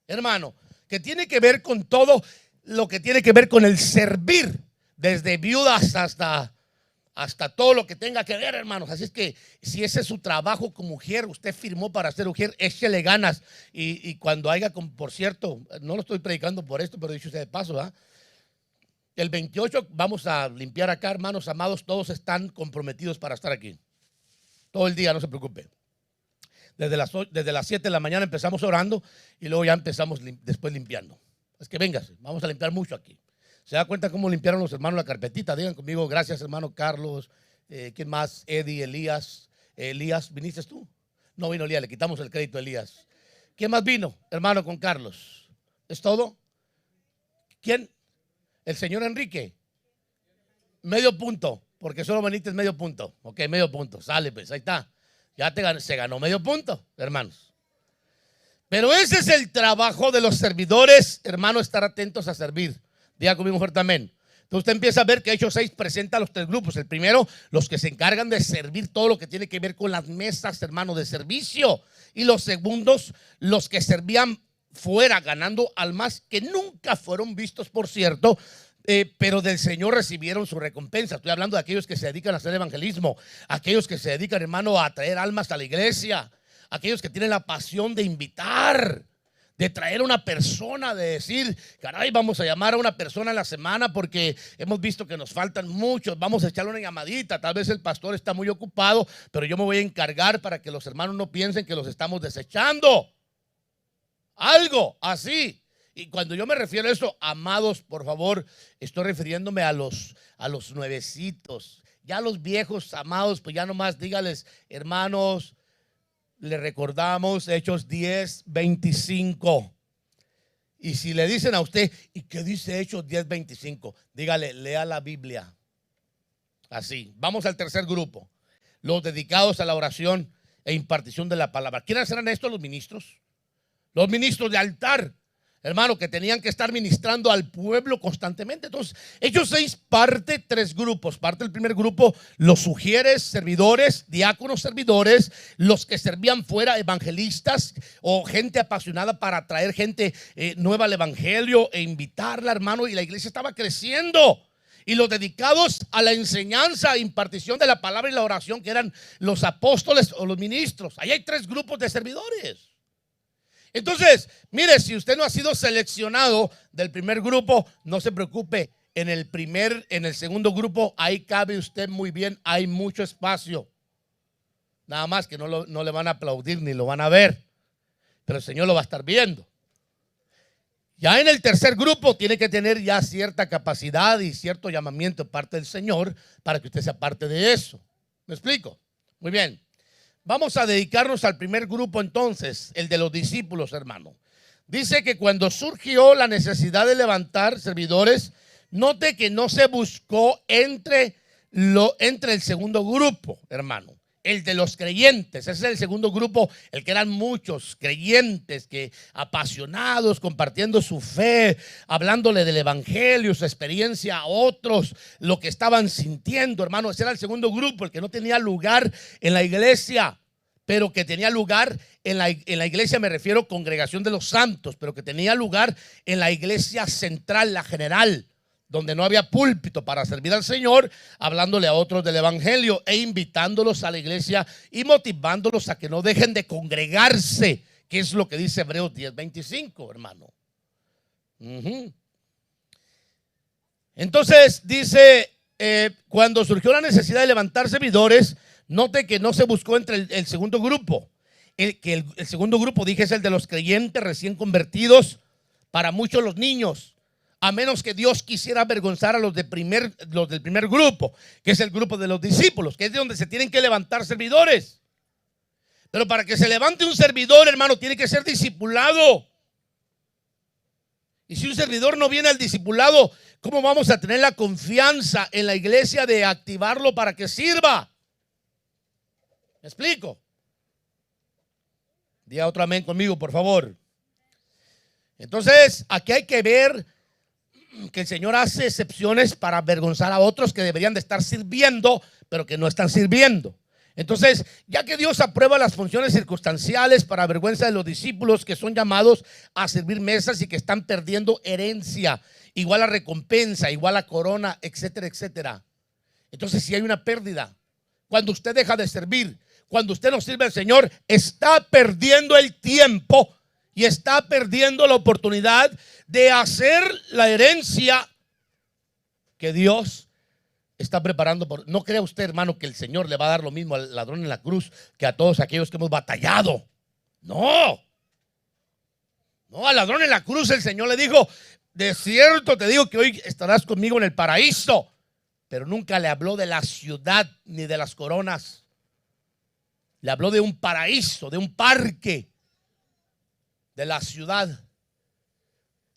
hermano, que tiene que ver con todo lo que tiene que ver con el servir, desde viudas hasta todo lo que tenga que ver, hermanos. Así es que si ese es su trabajo como ujier, usted firmó para ser ujier, échele ganas. Y cuando haya, por cierto, no lo estoy predicando por esto, pero dicho sea de paso, ¿verdad? El 28 vamos a limpiar acá, hermanos amados, todos están comprometidos para estar aquí. Todo el día, no se preocupe. Desde las 7 de la mañana empezamos orando y luego ya empezamos después limpiando. Es que véngase, vamos a limpiar mucho aquí. ¿Se da cuenta cómo limpiaron los hermanos la carpetita? Digan conmigo, gracias hermano Carlos. ¿Quién más? Eddie, Elías. Elías, ¿viniste tú? No vino Elías, le quitamos el crédito a Elías. ¿Quién más vino, hermano, con Carlos? ¿Es todo? ¿Quién? El señor Enrique. Medio punto, porque solo viniste medio punto. Ok, medio punto, sale pues, ahí está. Ya se ganó medio punto, hermanos. Pero ese es el trabajo de los servidores, hermano, estar atentos a servir. Diga conmigo fuerte amén. Entonces usted empieza a ver que Hechos 6 presenta los tres grupos. El primero, los que se encargan de servir todo lo que tiene que ver con las mesas, hermano, de servicio. Y los segundos, los que servían fuera, ganando almas que nunca fueron vistos, por cierto, pero del Señor recibieron su recompensa. Estoy hablando de aquellos que se dedican a hacer evangelismo, aquellos que se dedican, hermano, a traer almas a la iglesia, aquellos que tienen la pasión de invitar, de traer a una persona, de decir, caray, vamos a llamar a una persona en la semana porque hemos visto que nos faltan muchos, vamos a echarle una llamadita. Tal vez el pastor está muy ocupado, pero yo me voy a encargar para que los hermanos no piensen que los estamos desechando. Algo así. Y cuando yo me refiero a eso, amados, por favor, estoy refiriéndome a los nuevecitos. Ya los viejos, amados, pues ya nomás dígales, hermanos, le recordamos Hechos 10:25. Y si le dicen a usted, ¿y qué dice Hechos 10:25? Dígale, lea la Biblia. Así, vamos al tercer grupo. Los dedicados a la oración e impartición de la palabra. ¿Quiénes serán estos? Los ministros. Los ministros de altar, hermano, que tenían que estar ministrando al pueblo constantemente. Entonces, Hechos 6 parte tres grupos. Parte el primer grupo, los sugieres, servidores, diáconos, servidores, los que servían fuera, evangelistas o gente apasionada para traer gente nueva al evangelio e invitarla, hermano. Y la iglesia estaba creciendo. Y los dedicados a la enseñanza e impartición de la palabra y la oración, que eran los apóstoles o los ministros. Ahí hay tres grupos de servidores. Entonces, mire, si usted no ha sido seleccionado del primer grupo, no se preocupe. En el segundo grupo, ahí cabe usted muy bien. Hay mucho espacio. Nada más que no le van a aplaudir ni lo van a ver, pero el Señor lo va a estar viendo. Ya en el tercer grupo tiene que tener ya cierta capacidad y cierto llamamiento de parte del Señor para que usted sea parte de eso. ¿Me explico? Muy bien. Vamos a dedicarnos al primer grupo entonces, el de los discípulos, hermano. Dice que cuando surgió la necesidad de levantar servidores, note que no se buscó entre el segundo grupo, hermano. El de los creyentes, ese es el segundo grupo, el que eran muchos creyentes, que apasionados, compartiendo su fe, hablándole del evangelio, su experiencia a otros, lo que estaban sintiendo, hermano. Ese era el segundo grupo, el que no tenía lugar en la iglesia, pero que tenía lugar en la iglesia, me refiero congregación de los santos, pero que tenía lugar en la iglesia central, la general, donde no había púlpito para servir al Señor, hablándole a otros del evangelio e invitándolos a la iglesia y motivándolos a que no dejen de congregarse, que es lo que dice Hebreos 10:25, hermano. Entonces dice, cuando surgió la necesidad de levantar servidores, note que no se buscó entre el segundo grupo. El segundo grupo, dije, es el de los creyentes recién convertidos, para muchos los niños. A menos que Dios quisiera avergonzar a los del primer grupo, que es el grupo de los discípulos, que es de donde se tienen que levantar servidores. Pero para que se levante un servidor, hermano, tiene que ser discipulado. Y si un servidor no viene al discipulado, ¿cómo vamos a tener la confianza en la iglesia de activarlo para que sirva? ¿Me explico? Diga otro amén conmigo, por favor. Entonces, aquí hay que ver que el Señor hace excepciones para avergonzar a otros que deberían de estar sirviendo, pero que no están sirviendo. Entonces, ya que Dios aprueba las funciones circunstanciales para vergüenza de los discípulos que son llamados a servir mesas y que están perdiendo herencia, igual a recompensa, igual a corona, etcétera, etcétera. Entonces, si hay una pérdida, cuando usted deja de servir, cuando usted no sirve al Señor, está perdiendo el tiempo y está perdiendo la oportunidad de hacer la herencia que Dios está preparando. No crea usted, hermano, que el Señor le va a dar lo mismo al ladrón en la cruz que a todos aquellos que hemos batallado. No, al ladrón en la cruz el Señor le dijo: de cierto te digo que hoy estarás conmigo en el paraíso. Pero nunca le habló de la ciudad ni de las coronas. Le habló de un paraíso, de un parque, de la ciudad.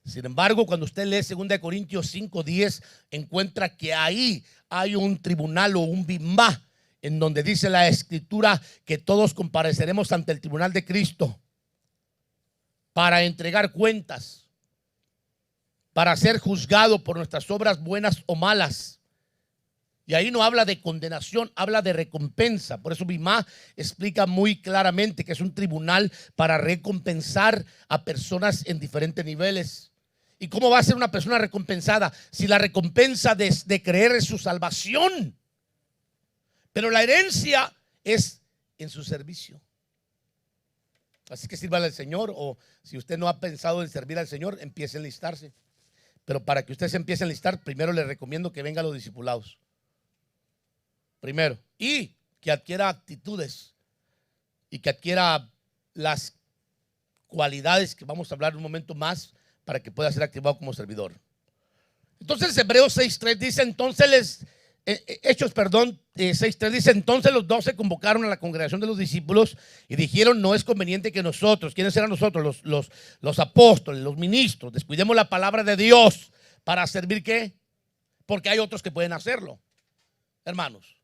Sin embargo, cuando usted lee 2 Corintios 5:10, encuentra que ahí hay un tribunal o un bimá, en donde dice la escritura que todos compareceremos ante el tribunal de Cristo para entregar cuentas, para ser juzgado por nuestras obras buenas o malas. Y ahí no habla de condenación, habla de recompensa. Por eso Bimá explica muy claramente que es un tribunal para recompensar a personas en diferentes niveles. ¿Y cómo va a ser una persona recompensada? Si la recompensa de creer es su salvación. Pero la herencia es en su servicio. Así que sírvale al Señor, o si usted no ha pensado en servir al Señor, empiece a enlistarse. Pero para que usted se empiece a enlistar, primero le recomiendo que venga a los discipulados. Primero, y que adquiera actitudes y que adquiera las cualidades que vamos a hablar un momento más para que pueda ser activado como servidor. Entonces Hebreos 6:3 dice, Hechos 6:3 dice, entonces los 12 convocaron a la congregación de los discípulos y dijeron: no es conveniente que nosotros, ¿quiénes eran nosotros? Los apóstoles, los ministros, descuidemos la palabra de Dios para servir ¿qué? Porque hay otros que pueden hacerlo, hermanos.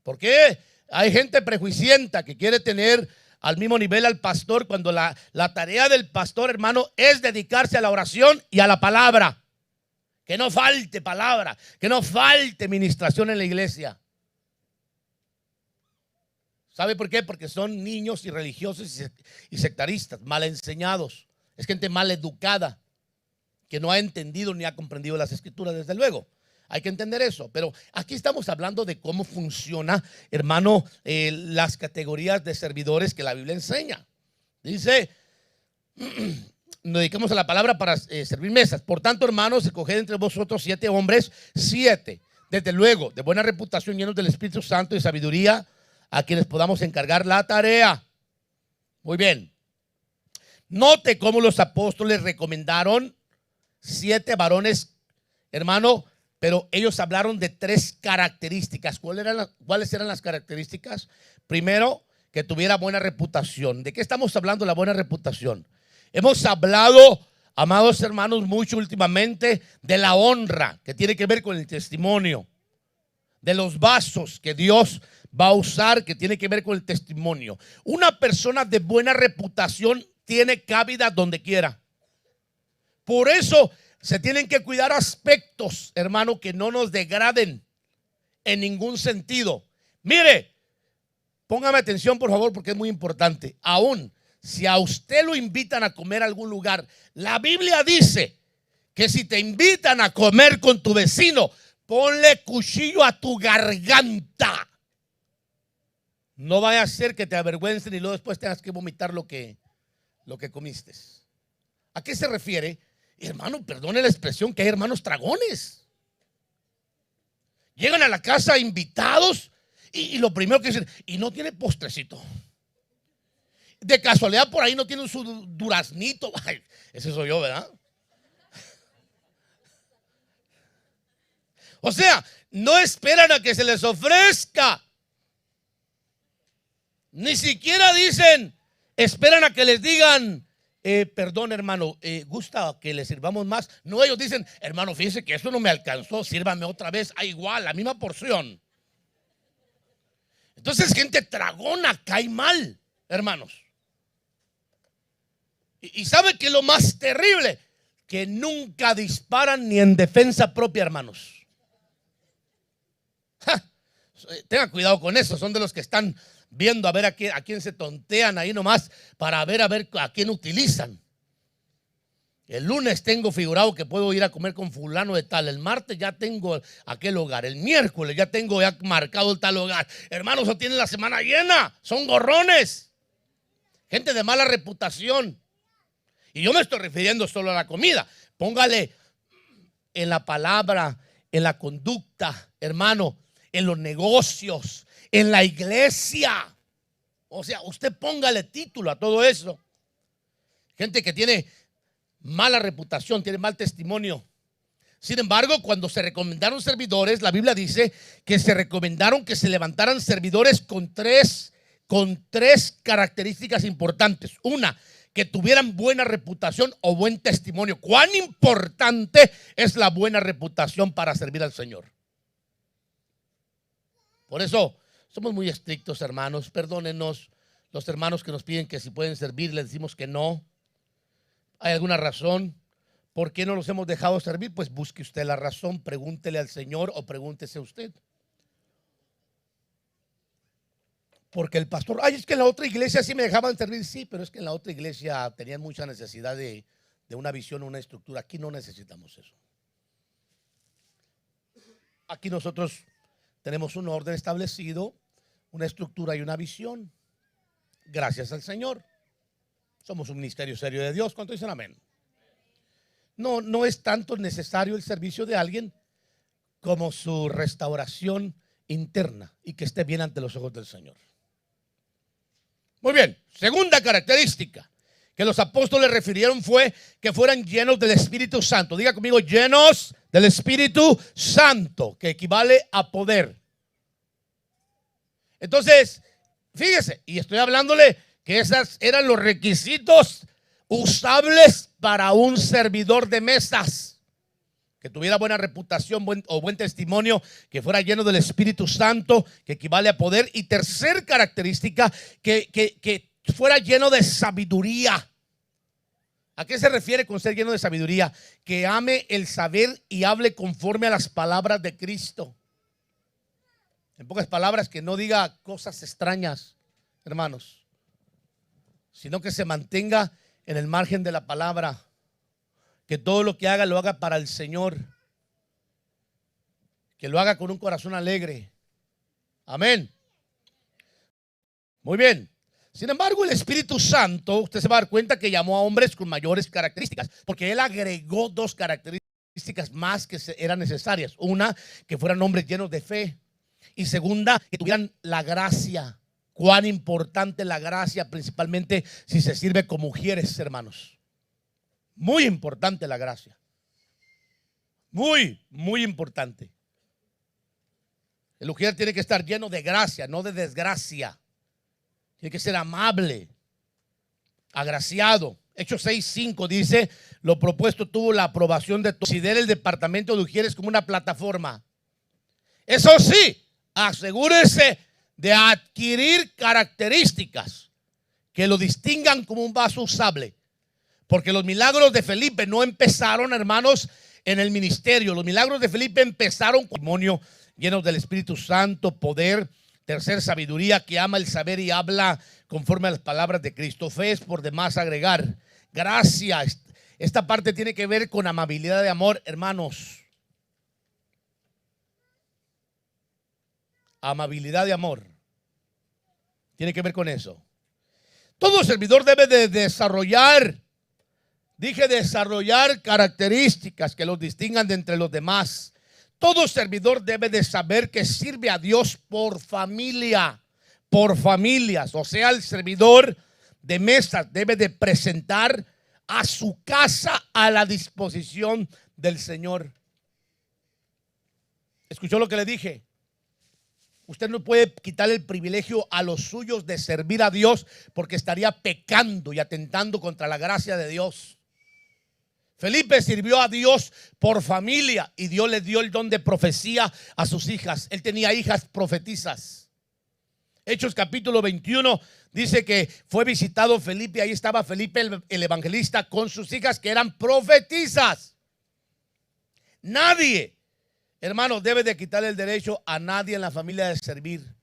¿Por qué? Hay gente prejuicienta que quiere tener al mismo nivel al pastor, cuando la tarea del pastor, hermano, es dedicarse a la oración y a la palabra. Que no falte palabra, que no falte ministración en la iglesia. ¿Sabe por qué? Porque son niños irreligiosos y sectaristas, mal enseñados. Es gente mal educada, que no ha entendido ni ha comprendido las escrituras, desde luego. Hay que entender eso, pero aquí estamos hablando de cómo funciona, hermano, las categorías de servidores que la Biblia enseña. Dice, nos dedicamos a la palabra para servir mesas. Por tanto, hermanos, escoged entre vosotros 7 hombres, 7, desde luego, de buena reputación, llenos del Espíritu Santo y sabiduría, a quienes podamos encargar la tarea. Muy bien. Note cómo los apóstoles recomendaron 7 varones, hermano, pero ellos hablaron de 3 características. ¿Cuáles eran las características? Primero, que tuviera buena reputación. ¿De qué estamos hablando? La buena reputación. Hemos hablado, amados hermanos, mucho últimamente de la honra, que tiene que ver con el testimonio, de los vasos que Dios va a usar, que tiene que ver con el testimonio. Una persona de buena reputación tiene cabida donde quiera. Por eso se tienen que cuidar aspectos, hermano, que no nos degraden en ningún sentido. Mire, póngame atención, por favor, porque es muy importante. Aún si a usted lo invitan a comer a algún lugar, la Biblia dice que si te invitan a comer con tu vecino, ponle cuchillo a tu garganta. No vaya a ser que te avergüencen y luego después tengas que vomitar lo que comiste. ¿A qué se refiere? Hermano, perdone la expresión, que hay hermanos tragones. Llegan a la casa invitados y lo primero que dicen, y no tiene postrecito. De casualidad por ahí no tienen su duraznito. Ay, ese soy yo, ¿verdad? O sea, no esperan a que se les ofrezca. Ni siquiera dicen, esperan a que les digan, perdón hermano, ¿gusta que le sirvamos más? No, ellos dicen, hermano, fíjese que esto no me alcanzó, sírvame otra vez, igual, la misma porción. Entonces gente tragona, cae mal, hermanos. Y ¿sabe qué es lo más terrible? Que nunca disparan ni en defensa propia, hermanos. Tengan cuidado con eso, son de los que están viendo a ver a quién se tontean ahí nomás para ver a quién utilizan. El lunes tengo figurado que puedo ir a comer con fulano de tal. El martes ya tengo aquel hogar. El miércoles ya tengo ya marcado el tal hogar. Hermanos, no tienen la semana llena. Son gorrones. Gente de mala reputación. Y yo me estoy refiriendo solo a la comida. Póngale en la palabra, en la conducta, hermano, en los negocios, en la iglesia. O sea, usted póngale título a todo eso. Gente que tiene mala reputación, tiene mal testimonio. Sin embargo, cuando se recomendaron servidores, la Biblia dice que se recomendaron que se levantaran servidores con tres características importantes. Una, que tuvieran buena reputación o buen testimonio. ¿Cuán importante es la buena reputación para servir al Señor? Por eso somos muy estrictos, hermanos. Perdónenos los hermanos que nos piden que si pueden servir, les decimos que no. ¿Hay alguna razón por qué no los hemos dejado servir? Pues busque usted la razón, pregúntele al Señor o pregúntese usted. Porque el pastor, ay, es que en la otra iglesia sí me dejaban servir. Sí, pero es que en la otra iglesia tenían mucha necesidad de una visión, una estructura. Aquí no necesitamos eso. Aquí nosotros tenemos un orden establecido, una estructura y una visión. Gracias al Señor. Somos un ministerio serio de Dios. ¿Cuánto dicen amén? No es tanto necesario el servicio de alguien como su restauración interna y que esté bien ante los ojos del Señor. Muy bien, segunda característica que los apóstoles refirieron fue que fueran llenos del Espíritu Santo. Diga conmigo, llenos del Espíritu Santo, que equivale a poder. Entonces, fíjese, y estoy hablándole que esos eran los requisitos usables para un servidor de mesas. Que tuviera buena reputación o buen testimonio, que fuera lleno del Espíritu Santo, que equivale a poder. Y tercer característica, que fuera lleno de sabiduría. ¿A qué se refiere con ser lleno de sabiduría? Que ame el saber y hable conforme a las palabras de Cristo. En pocas palabras, que no diga cosas extrañas, hermanos, sino que se mantenga en el margen de la palabra. Que todo lo que haga lo haga para el Señor. Que lo haga con un corazón alegre. Amén. Muy bien. Sin embargo, el Espíritu Santo, usted se va a dar cuenta que llamó a hombres con mayores características, porque Él agregó 2 características más que eran necesarias. Una, que fueran hombres llenos de fe. Y segunda, que tuvieran la gracia. cuán importante la gracia, principalmente si se sirve con mujeres, hermanos. Muy importante la gracia. Muy, muy importante. El ujier tiene que estar lleno de gracia, no de desgracia. Tiene que ser amable, agraciado. Hechos 6:5 dice: lo propuesto tuvo la aprobación de todos. Considera el departamento de ujieres como una plataforma. Eso sí, asegúrese de adquirir características que lo distingan como un vaso usable. Porque los milagros de Felipe no empezaron, hermanos, en el ministerio. Los milagros de Felipe empezaron con testimonio, llenos del Espíritu Santo, poder. Tercer, sabiduría, que ama el saber y habla conforme a las palabras de Cristo. Fe es por demás agregar. Gracia. Esta parte tiene que ver con amabilidad de amor, hermanos. Amabilidad de amor. Tiene que ver con eso. Todo servidor debe de desarrollar, desarrollar características que los distingan de entre los demás. Todo servidor debe de saber que sirve a Dios por familia, por familias. O sea, el servidor de mesas debe de presentar a su casa a la disposición del Señor. ¿Escuchó lo que le dije? Usted no puede quitar el privilegio a los suyos de servir a Dios, porque estaría pecando y atentando contra la gracia de Dios. Felipe sirvió a Dios por familia y Dios le dio el don de profecía a sus hijas. Él tenía hijas profetizas. Hechos capítulo 21 dice que fue visitado Felipe. Ahí estaba Felipe el evangelista con sus hijas que eran profetizas. Nadie, hermano, debe de quitarle el derecho a nadie en la familia de servir.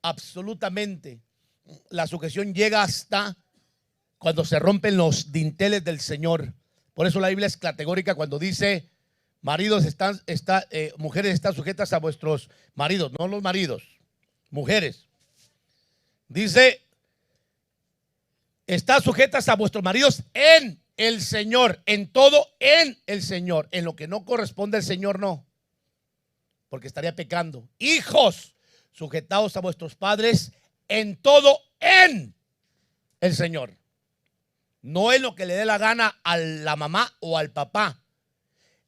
Absolutamente. La sujeción llega hasta cuando se rompen los dinteles del Señor. Por eso la Biblia es categórica cuando dice: maridos mujeres están sujetas a vuestros maridos, no los maridos, mujeres. Dice: están sujetas a vuestros maridos en el Señor, en todo en el Señor. En lo que no corresponde al Señor, no, porque estaría pecando. Hijos, sujetaos a vuestros padres en todo en el Señor. No es lo que le dé la gana a la mamá o al papá.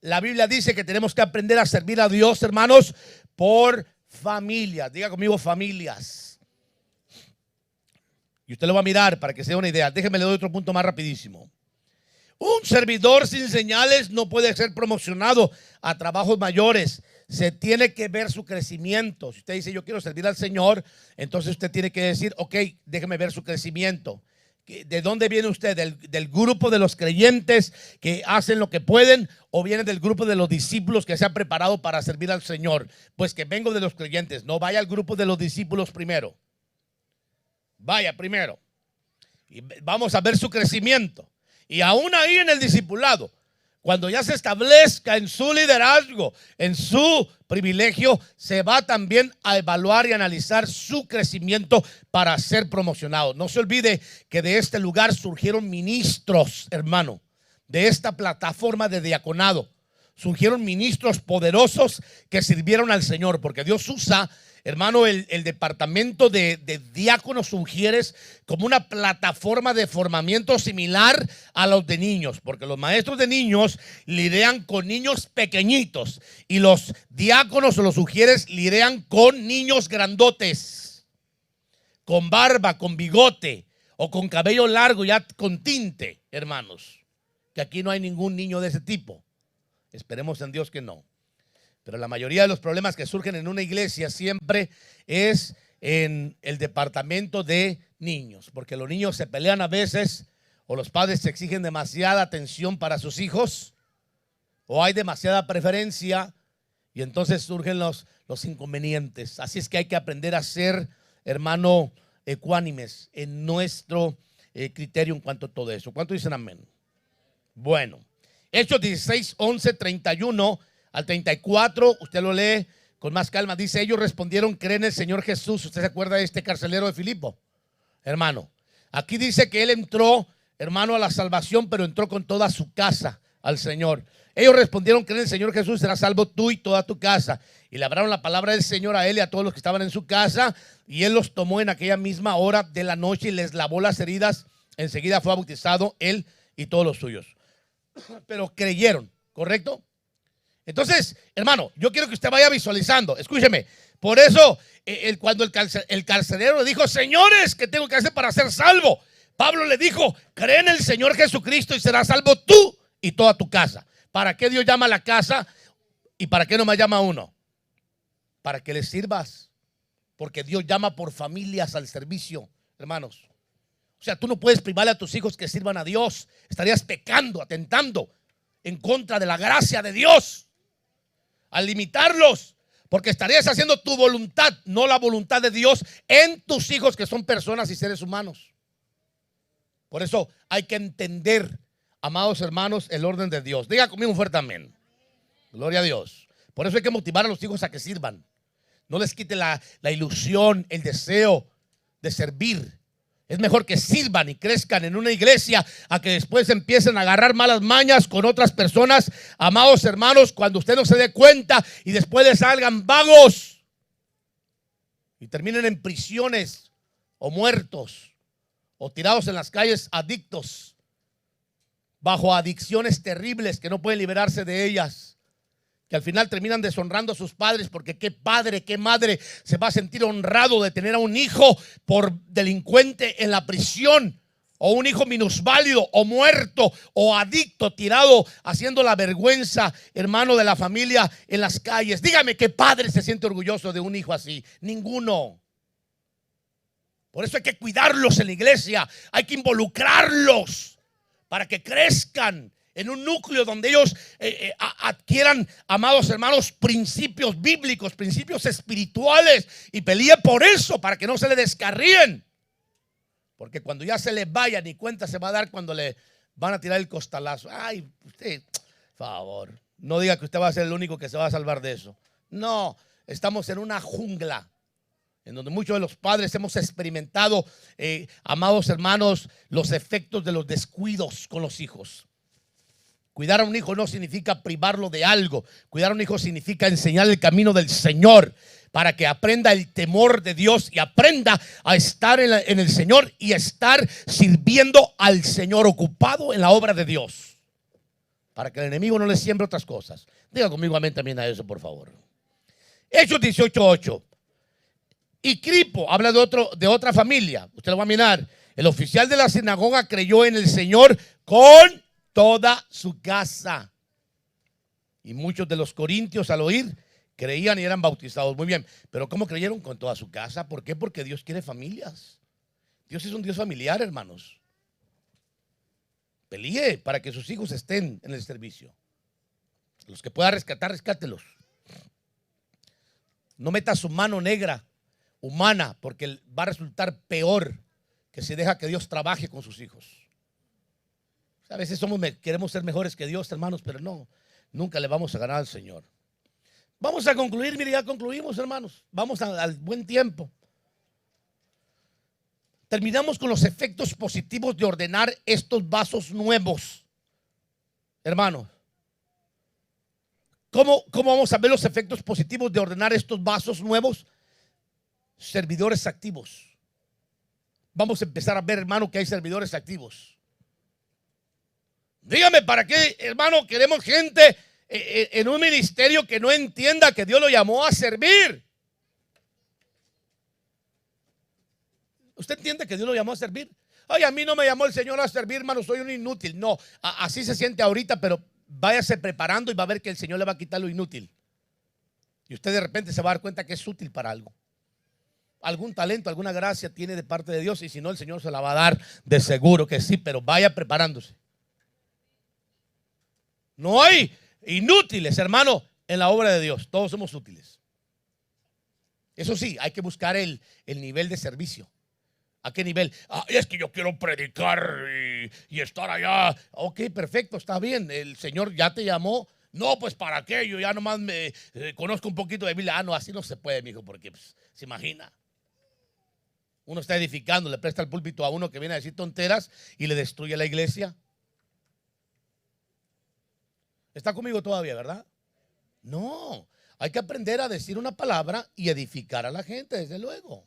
La Biblia dice que tenemos que aprender a servir a Dios, hermanos, por familias. Diga conmigo, familias. Y usted lo va a mirar para que se dé una idea. Déjeme le doy otro punto más rapidísimo. Un servidor sin señales no puede ser promocionado a trabajos mayores. Se tiene que ver su crecimiento. Si usted dice: yo quiero servir al Señor, entonces usted tiene que decir: ok, déjeme ver su crecimiento. ¿De dónde viene usted? ¿Del grupo de los creyentes que hacen lo que pueden, o viene del grupo de los discípulos que se han preparado para servir al Señor? Pues que vengo de los creyentes. No, vaya al grupo de los discípulos primero. Vaya primero. Y vamos a ver su crecimiento. Y aún ahí en el discipulado, cuando ya se establezca en su liderazgo, en su privilegio, se va también a evaluar y analizar su crecimiento para ser promocionado. No se olvide que de este lugar surgieron ministros, hermano, de esta plataforma de diaconado. Surgieron ministros poderosos que sirvieron al Señor, porque Dios usa, hermano, el departamento de diáconos ungieres como una plataforma de formamiento similar a los de niños, porque los maestros de niños lidian con niños pequeñitos y los diáconos o los ungieres lidian con niños grandotes, con barba, con bigote o con cabello largo, ya con tinte, hermanos. Que aquí no hay ningún niño de ese tipo. Esperemos en Dios que no. Pero la mayoría de los problemas que surgen en una iglesia siempre es en el departamento de niños, porque los niños se pelean a veces, o los padres exigen demasiada atención para sus hijos, o hay demasiada preferencia, y entonces surgen los inconvenientes. Así es que hay que aprender a ser, hermano, ecuánimes en nuestro criterio en cuanto a todo eso. ¿Cuánto dicen amén? Bueno, Hechos 16, 11, 31 al 34, usted lo lee con más calma. Dice: ellos respondieron: creen en el Señor Jesús. ¿Usted se acuerda de este carcelero de Filipo? Hermano, aquí dice que él entró, hermano, a la salvación, pero entró con toda su casa. al Señor. Ellos respondieron: cree en el Señor Jesús, serás salvo tú y toda tu casa. Y le hablaron la palabra del Señor a él y a todos los que estaban en su casa. Y él los tomó en aquella misma hora de la noche y les lavó las heridas. Enseguida fue bautizado él y todos los suyos. Pero creyeron, ¿correcto? Entonces, hermano, yo quiero que usted vaya visualizando. Escúcheme. Por eso, cuando el carcelero le dijo: señores, ¿qué tengo que hacer para ser salvo? Pablo le dijo: cree en el Señor Jesucristo y serás salvo tú y toda tu casa. ¿Para qué Dios llama a la casa? ¿Y para qué no me llama a uno? Para que le sirvas. Porque Dios llama por familias al servicio, hermanos. O sea, tú no puedes privarle a tus hijos que sirvan a Dios. Estarías pecando, atentando en contra de la gracia de Dios al limitarlos, porque estarías haciendo tu voluntad, no la voluntad de Dios en tus hijos, que son personas y seres humanos. Por eso hay que entender, amados hermanos, el orden de Dios. Diga conmigo un fuerte amén. Gloria a Dios. Por eso hay que motivar a los hijos a que sirvan. No les quite la ilusión, el deseo de servir. Es mejor que sirvan y crezcan en una iglesia a que después empiecen a agarrar malas mañas con otras personas, amados hermanos, cuando usted no se dé cuenta y después les salgan vagos y terminen en prisiones o muertos o tirados en las calles, adictos, bajo adicciones terribles que no pueden liberarse de ellas, que al final terminan deshonrando a sus padres, porque qué padre, qué madre se va a sentir honrado de tener a un hijo por delincuente en la prisión, o un hijo minusválido, o muerto, o adicto, tirado, haciendo la vergüenza, hermano, de la familia en las calles. Dígame, ¿qué padre se siente orgulloso de un hijo así? Ninguno. Por eso hay que cuidarlos en la iglesia, hay que involucrarlos para que crezcan en un núcleo donde ellos adquieran, amados hermanos, principios bíblicos, principios espirituales, y peleen por eso, para que no se le descarríen. Porque cuando ya se les vaya, ni cuenta se va a dar cuando le van a tirar el costalazo. Ay, usted, por favor, no diga que usted va a ser el único que se va a salvar de eso. No, estamos en una jungla en donde muchos de los padres hemos experimentado, amados hermanos, los efectos de los descuidos con los hijos. Cuidar a un hijo no significa privarlo de algo. Cuidar a un hijo significa enseñar el camino del Señor, para que aprenda el temor de Dios y aprenda a estar en el Señor y estar sirviendo al Señor, ocupado en la obra de Dios, para que el enemigo no le siembre otras cosas. Diga conmigo amén también a eso, por favor. Hechos 18:8. Y Cripo habla de otra familia. Usted lo va a mirar. El oficial de la sinagoga creyó en el Señor con toda su casa. Y muchos de los corintios, al oír, creían y eran bautizados. Muy bien, pero ¿cómo creyeron? Con toda su casa. ¿Por qué? Porque Dios quiere familias. Dios es un Dios familiar, hermanos. Pelee para que sus hijos estén en el servicio. Los que pueda rescatar, rescátelos. No meta su mano negra, humana, porque va a resultar peor que si deja que Dios trabaje con sus hijos. A veces queremos ser mejores que Dios, hermanos, pero no, nunca le vamos a ganar al Señor. Vamos a concluir, mire, ya concluimos, hermanos. Vamos al buen tiempo. Terminamos con los efectos positivos de ordenar estos vasos nuevos. Hermanos, ¿cómo vamos a ver los efectos positivos de ordenar estos vasos nuevos? Servidores activos. Vamos a empezar a ver, hermano, que hay servidores activos. Dígame, ¿para qué, hermano, queremos gente en un ministerio que no entienda que Dios lo llamó a servir? ¿Usted entiende que Dios lo llamó a servir? Ay, a mí no me llamó el Señor a servir, hermano, soy un inútil. No, así se siente ahorita, pero váyase preparando y va a ver que el Señor le va a quitar lo inútil. Y usted de repente se va a dar cuenta que es útil para algo. Algún talento, alguna gracia tiene de parte de Dios, y si no, el Señor se la va a dar de seguro que sí, pero vaya preparándose. No hay inútiles, hermano, en la obra de Dios. Todos somos útiles. Eso sí, hay que buscar el nivel de servicio. ¿A qué nivel? Es que yo quiero predicar y estar allá. Ok, perfecto, está bien. El Señor ya te llamó. No, pues ¿para qué? Yo ya nomás me conozco un poquito de Biblia. No, así no se puede, mijo, porque pues, se imagina. Uno está edificando, le presta el púlpito a uno que viene a decir tonteras y le destruye la iglesia. ¿Está conmigo todavía, verdad? No, hay que aprender a decir una palabra y edificar a la gente, desde luego.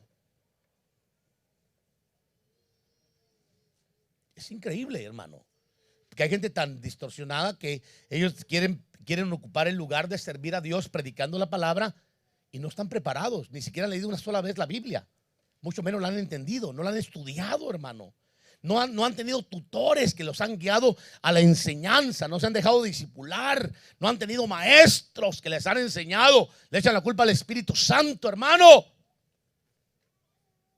Es increíble, hermano, que hay gente tan distorsionada que ellos quieren ocupar el lugar de servir a Dios predicando la palabra y no están preparados, ni siquiera han leído una sola vez la Biblia, mucho menos la han entendido, no la han estudiado, hermano. No han tenido tutores que los han guiado a la enseñanza, no se han dejado discipular, no han tenido maestros que les han enseñado, le echan la culpa al Espíritu Santo, hermano.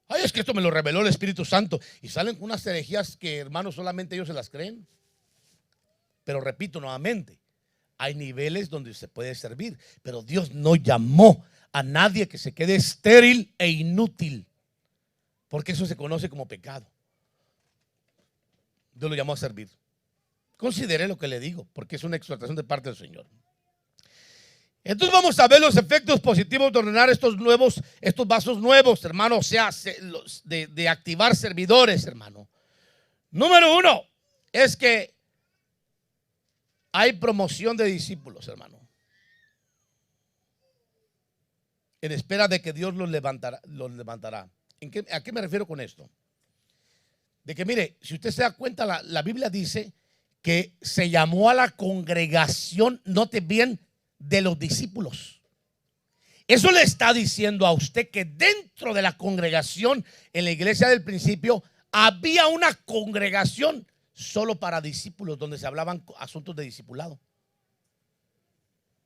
Ay, es que esto me lo reveló el Espíritu Santo. Y salen con unas herejías que, hermano, solamente ellos se las creen. Pero repito nuevamente, hay niveles donde se puede servir, pero Dios no llamó a nadie que se quede estéril e inútil, porque eso se conoce como pecado. Dios lo llamó a servir. Considere lo que le digo, porque es una exhortación de parte del Señor. Entonces vamos a ver los efectos positivos de ordenar estos vasos nuevos, hermano, o sea, de activar servidores, hermano. Número 1 es que hay promoción de discípulos, hermano, en espera de que Dios los levantará. ¿A qué me refiero con esto? De que mire, si usted se da cuenta, la Biblia dice que se llamó a la congregación, note bien, de los discípulos. Eso le está diciendo a usted que dentro de la congregación, en la iglesia del principio, había una congregación solo para discípulos, donde se hablaban asuntos de discipulado.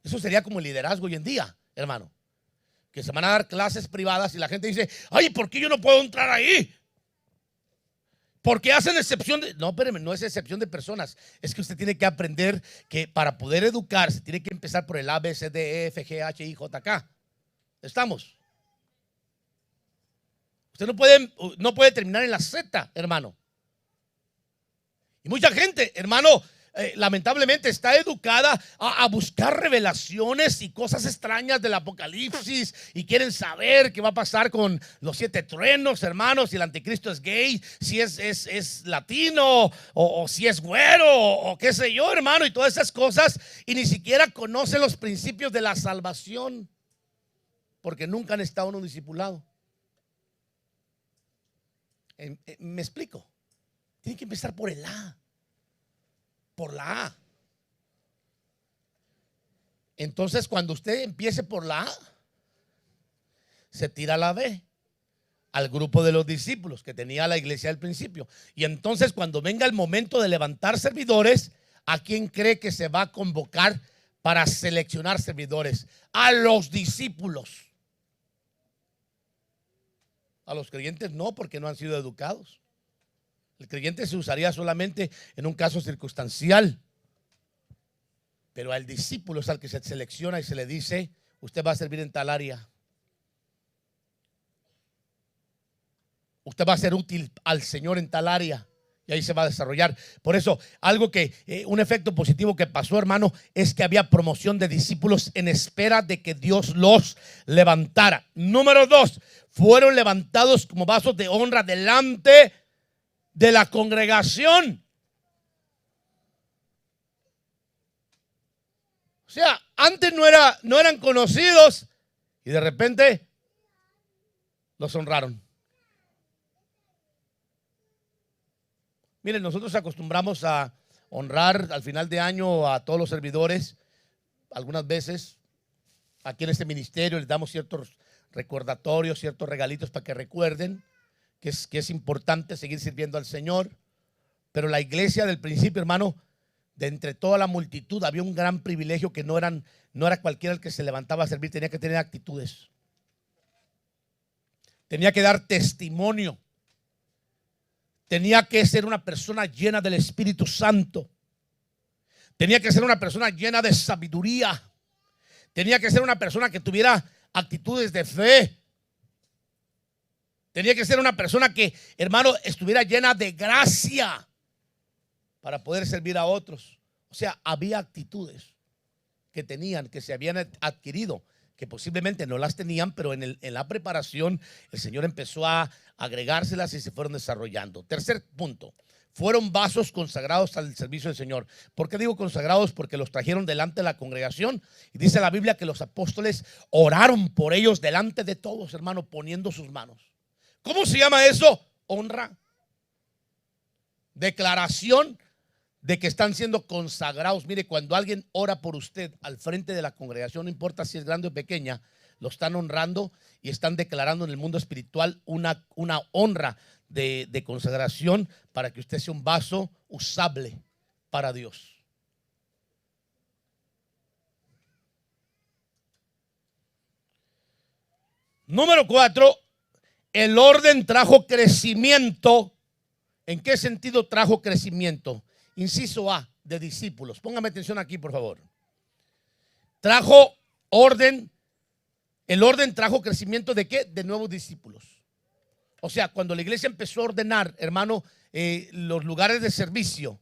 Eso sería como el liderazgo hoy en día, hermano, que se van a dar clases privadas y la gente dice, ay, ¿por qué yo no puedo entrar ahí? Porque hacen excepción de... No, espérame, no es excepción de personas. Es que usted tiene que aprender que para poder educarse tiene que empezar por el A, B, C, D, E, F, G, H, I, J, K. ¿Estamos? Usted no puede terminar en la Z, hermano. Y mucha gente, hermano, lamentablemente está educada a buscar revelaciones y cosas extrañas del Apocalipsis y quieren saber qué va a pasar con los 7 truenos, hermanos, si el anticristo es gay, si es latino o si es güero o qué sé yo, hermano, y todas esas cosas, y ni siquiera conocen los principios de la salvación porque nunca han estado en un discipulado. ¿Me explico? Tiene que empezar por el A. Por la A. Entonces, cuando usted empiece por la A, se tira a la B, al grupo de los discípulos que tenía la iglesia al principio. Y entonces, cuando venga el momento de levantar servidores, ¿a quién cree que se va a convocar para seleccionar servidores? A los discípulos. A los creyentes no, porque no han sido educados. El creyente se usaría solamente en un caso circunstancial. Pero al discípulo es al que se selecciona y se le dice, usted va a servir en tal área. Usted va a ser útil al Señor en tal área. Y ahí se va a desarrollar. Por eso, un efecto positivo que pasó, hermano, es que había promoción de discípulos en espera de que Dios los levantara. Número 2, fueron levantados como vasos de honra delante de la congregación. O sea, antes no eran conocidos y de repente los honraron. Miren, nosotros acostumbramos a honrar al final de año a todos los servidores. Algunas veces aquí en este ministerio les damos ciertos recordatorios, ciertos regalitos para que recuerden que es importante seguir sirviendo al Señor. Pero la iglesia del principio, hermano, de entre toda la multitud había un gran privilegio que no era cualquiera el que se levantaba a servir, tenía que tener actitudes. Tenía que dar testimonio. Tenía que ser una persona llena del Espíritu Santo. Tenía que ser una persona llena de sabiduría. Tenía que ser una persona que tuviera actitudes de fe. Tenía que ser una persona que, hermano, estuviera llena de gracia para poder servir a otros. O sea, había actitudes que se habían adquirido, que posiblemente no las tenían, pero en la preparación el Señor empezó a agregárselas y se fueron desarrollando. Tercer punto, fueron vasos consagrados al servicio del Señor. ¿Por qué digo consagrados? Porque los trajeron delante de la congregación. Y dice la Biblia que los apóstoles oraron por ellos delante de todos, hermano, poniendo sus manos. ¿Cómo se llama eso? Honra. Declaración de que están siendo consagrados. Mire, cuando alguien ora por usted al frente de la congregación, no importa si es grande o pequeña, lo están honrando y están declarando en el mundo espiritual una honra de consagración para que usted sea un vaso usable para Dios. Número 4, el orden trajo crecimiento. ¿En qué sentido trajo crecimiento? Inciso A, de discípulos. Póngame atención aquí, por favor. Trajo orden. El orden trajo crecimiento ¿de qué? De nuevos discípulos. O sea, cuando la iglesia empezó a ordenar, hermano, los lugares de servicio,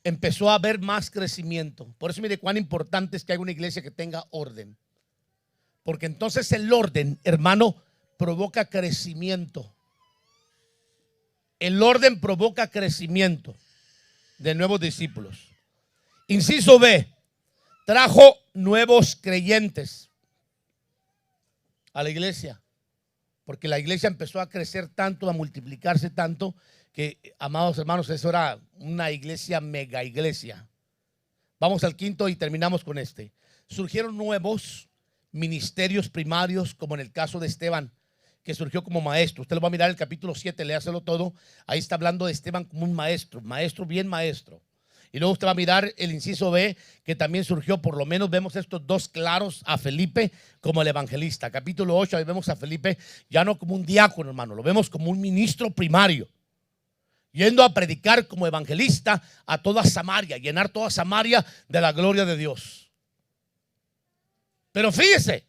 empezó a haber más crecimiento. Por eso mire cuán importante es que haya una iglesia que tenga orden. Porque entonces el orden, hermano, provoca crecimiento. El orden provoca crecimiento de nuevos discípulos. Inciso B, trajo nuevos creyentes a la iglesia. Porque la iglesia empezó a crecer tanto, a multiplicarse tanto, que, amados hermanos, eso era una iglesia, mega iglesia. Vamos al quinto y terminamos con este. Surgieron nuevos ministerios primarios, como en el caso de Esteban, que surgió como maestro. Usted lo va a mirar en el capítulo 7, léaselo todo. Ahí está hablando de Esteban como un maestro, bien maestro. Y luego usted va a mirar el inciso B, que también surgió, por lo menos vemos estos dos claros, a Felipe como el evangelista. Capítulo 8, ahí vemos a Felipe ya no como un diácono, hermano, lo vemos como un ministro primario, yendo a predicar como evangelista a toda Samaria, llenar toda Samaria de la gloria de Dios. Pero fíjese,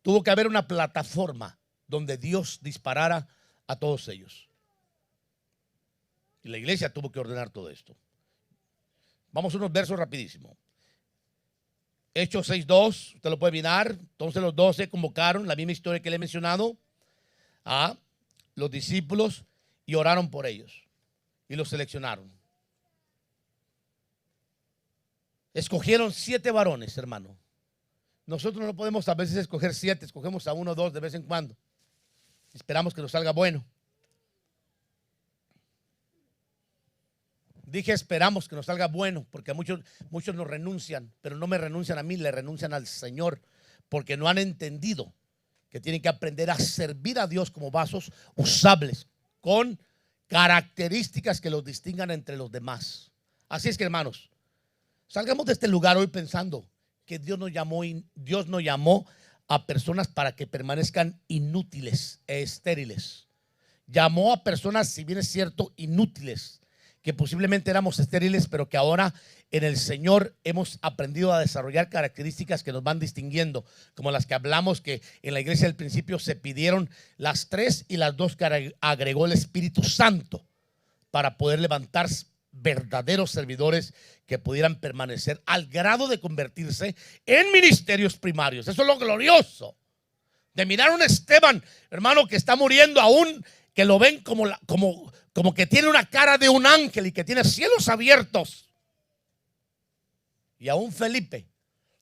tuvo que haber una plataforma donde Dios disparara a todos ellos. Y la iglesia tuvo que ordenar todo esto. Vamos a unos versos rapidísimo. Hechos 6:2, usted lo puede mirar. Entonces los 12 convocaron, la misma historia que le he mencionado, a los discípulos y oraron por ellos. Y los seleccionaron. Escogieron 7 varones, hermano. Nosotros no podemos a veces escoger 7, escogemos a 1 o 2 de vez en cuando. Esperamos que nos salga bueno. Dije esperamos que nos salga bueno, porque muchos nos renuncian, pero no me renuncian a mí, le renuncian al Señor, porque no han entendido que tienen que aprender a servir a Dios como vasos usables, con características que los distingan entre los demás. Así es que, hermanos, salgamos de este lugar hoy pensando que Dios no llamó a personas para que permanezcan inútiles e estériles. Llamó a personas, si bien es cierto, inútiles, que posiblemente éramos estériles, pero que ahora en el Señor hemos aprendido a desarrollar características que nos van distinguiendo, como las que hablamos, que en la iglesia del principio se pidieron las 3 y las 2 que agregó el Espíritu Santo para poder levantar verdaderos servidores que pudieran permanecer al grado de convertirse en ministerios primarios. Eso es lo glorioso de mirar a un Esteban, hermano, que está muriendo aún, que lo ven como que tiene una cara de un ángel y que tiene cielos abiertos. Y a un Felipe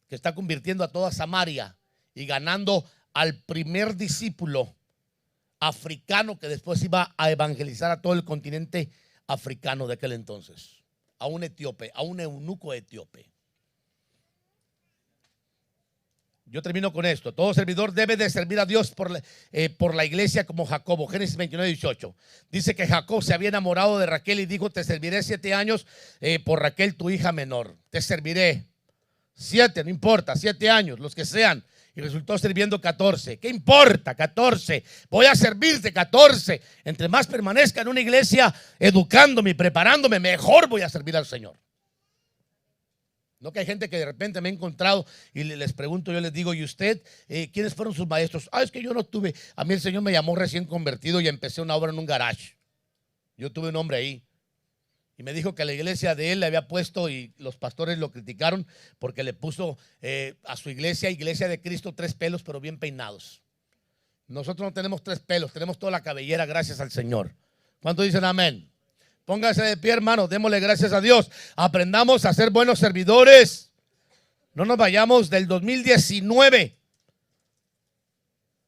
que está convirtiendo a toda Samaria y ganando al primer discípulo africano que después iba a evangelizar a todo el continente africano de aquel entonces, a un etíope, a un eunuco etíope. Yo termino con esto. Todo servidor debe de servir a Dios por la iglesia como Jacobo. Génesis 29:18. Dice que Jacob se había enamorado de Raquel y dijo: te serviré 7 años por Raquel, tu hija menor. Te serviré 7, no importa, 7 años, los que sean. Y resultó sirviendo 14. ¿Qué importa? 14. Voy a servirte 14. Entre más permanezca en una iglesia educándome y preparándome, mejor voy a servir al Señor. No, que hay gente que de repente me he encontrado y les pregunto, yo les digo: ¿y usted quiénes fueron sus maestros? Es que yo no tuve. A mí el Señor me llamó recién convertido y empecé una obra en un garage. Yo tuve un hombre ahí y me dijo que la iglesia de él le había puesto, y los pastores lo criticaron porque le puso a su iglesia de Cristo 3 pelos, pero bien peinados. Nosotros no tenemos 3 pelos, tenemos toda la cabellera, gracias al Señor. ¿Cuántos dicen amén? Póngase de pie, hermano, démosle gracias a Dios. Aprendamos a ser buenos servidores. No nos vayamos del 2019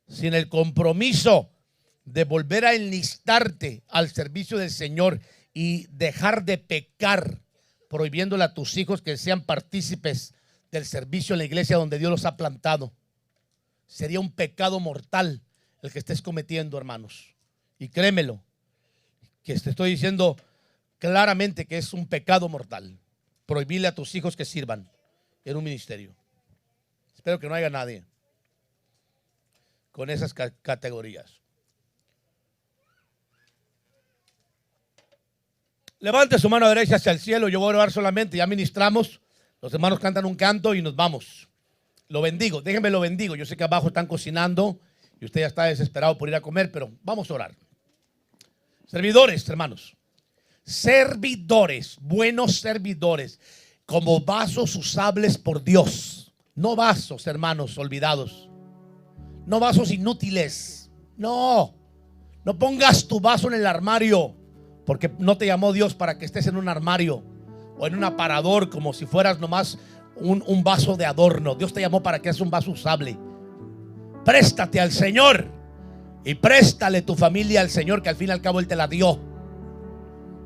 sin el compromiso de volver a enlistarte al servicio del Señor y dejar de pecar, prohibiéndole a tus hijos que sean partícipes del servicio en la iglesia donde Dios los ha plantado. Sería un pecado mortal el que estés cometiendo, hermanos. Y créemelo, que te estoy diciendo claramente que es un pecado mortal prohibirle a tus hijos que sirvan en un ministerio. Espero que no haya nadie con esas categorías. Levante su mano derecha hacia el cielo. Yo voy a orar solamente, ya ministramos. Los hermanos cantan un canto y nos vamos. Lo bendigo, déjenme lo bendigo. Yo sé que abajo están cocinando y usted ya está desesperado por ir a comer, pero vamos a orar. Servidores, hermanos. Servidores, buenos servidores, como vasos usables por Dios. No vasos, hermanos, olvidados. No vasos inútiles. No pongas tu vaso en el armario, porque no te llamó Dios para que estés en un armario o en un aparador como si fueras nomás un vaso de adorno. Dios te llamó para que seas un vaso usable. Préstate al Señor y préstale tu familia al Señor, que al fin y al cabo Él te la dio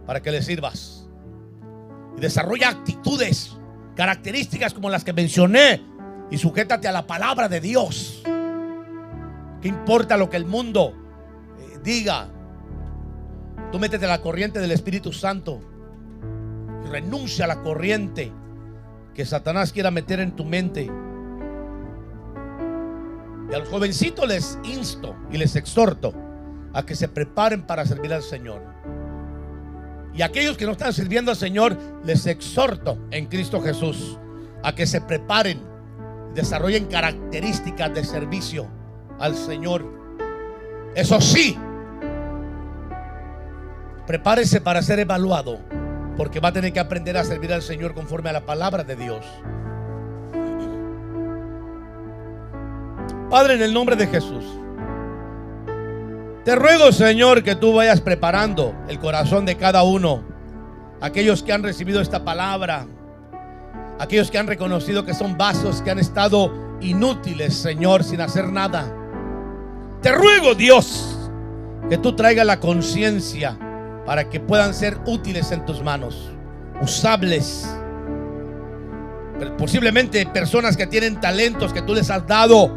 para que le sirvas. Y desarrolla actitudes, características como las que mencioné, y sujétate a la palabra de Dios. ¿Qué importa lo que el mundo diga? Tú métete a la corriente del Espíritu Santo y renuncia a la corriente que Satanás quiera meter en tu mente. Y a los jovencitos les insto y les exhorto a que se preparen para servir al Señor. Y a aquellos que no están sirviendo al Señor, les exhorto en Cristo Jesús a que se preparen, desarrollen características de servicio al Señor. Eso sí, prepárese para ser evaluado, porque va a tener que aprender a servir al Señor conforme a la palabra de Dios. Padre, en el nombre de Jesús, te ruego, Señor, que tú vayas preparando el corazón de cada uno. Aquellos que han recibido esta palabra, aquellos que han reconocido que son vasos que han estado inútiles, Señor, sin hacer nada. Te ruego, Dios, que tú traigas la conciencia para que puedan ser útiles en tus manos, usables. Posiblemente personas que tienen talentos que tú les has dado,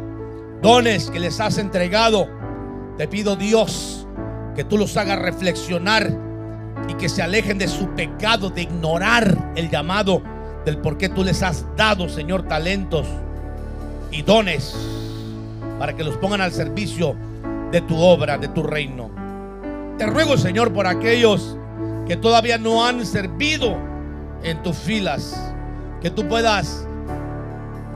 dones que les has entregado. Te pido, Dios, que tú los hagas reflexionar y que se alejen de su pecado de ignorar el llamado del por qué tú les has dado, Señor, talentos y dones, para que los pongan al servicio de tu obra, de tu reino. Te ruego, Señor, por aquellos que todavía no han servido en tus filas, que tú puedas,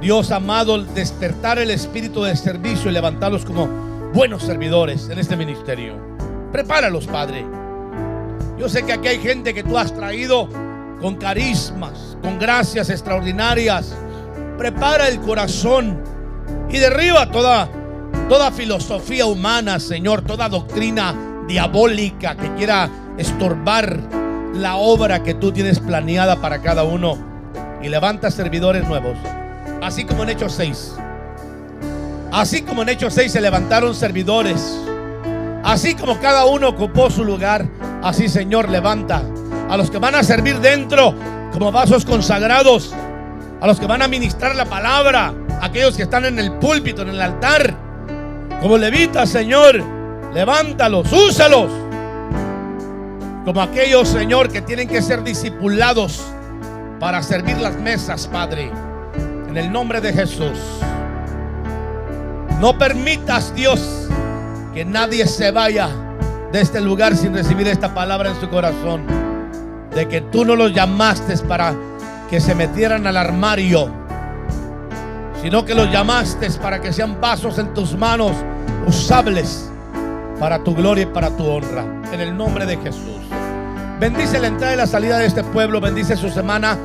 Dios amado, despertar el espíritu de servicio y levantarlos como buenos servidores en este ministerio. Prepáralos, Padre. Yo sé que aquí hay gente que tú has traído con carismas, con gracias extraordinarias. Prepara el corazón y derriba toda filosofía humana, Señor, toda doctrina diabólica que quiera estorbar la obra que tú tienes planeada para cada uno, y levanta servidores nuevos, así como en Hechos 6. Así como en Hechos 6 se levantaron servidores, así como cada uno ocupó su lugar, así, Señor, levanta a los que van a servir dentro como vasos consagrados, a los que van a ministrar la palabra, aquellos que están en el púlpito, en el altar, como levitas, Señor. Levántalos, úsalos como aquellos, Señor, que tienen que ser discipulados para servir las mesas, Padre, en el nombre de Jesús. No permitas, Dios, que nadie se vaya de este lugar sin recibir esta palabra en su corazón, de que tú no los llamaste para que se metieran al armario, sino que los llamaste para que sean vasos en tus manos, usables para tu gloria y para tu honra, en el nombre de Jesús. Bendice la entrada y la salida de este pueblo, bendice su semana,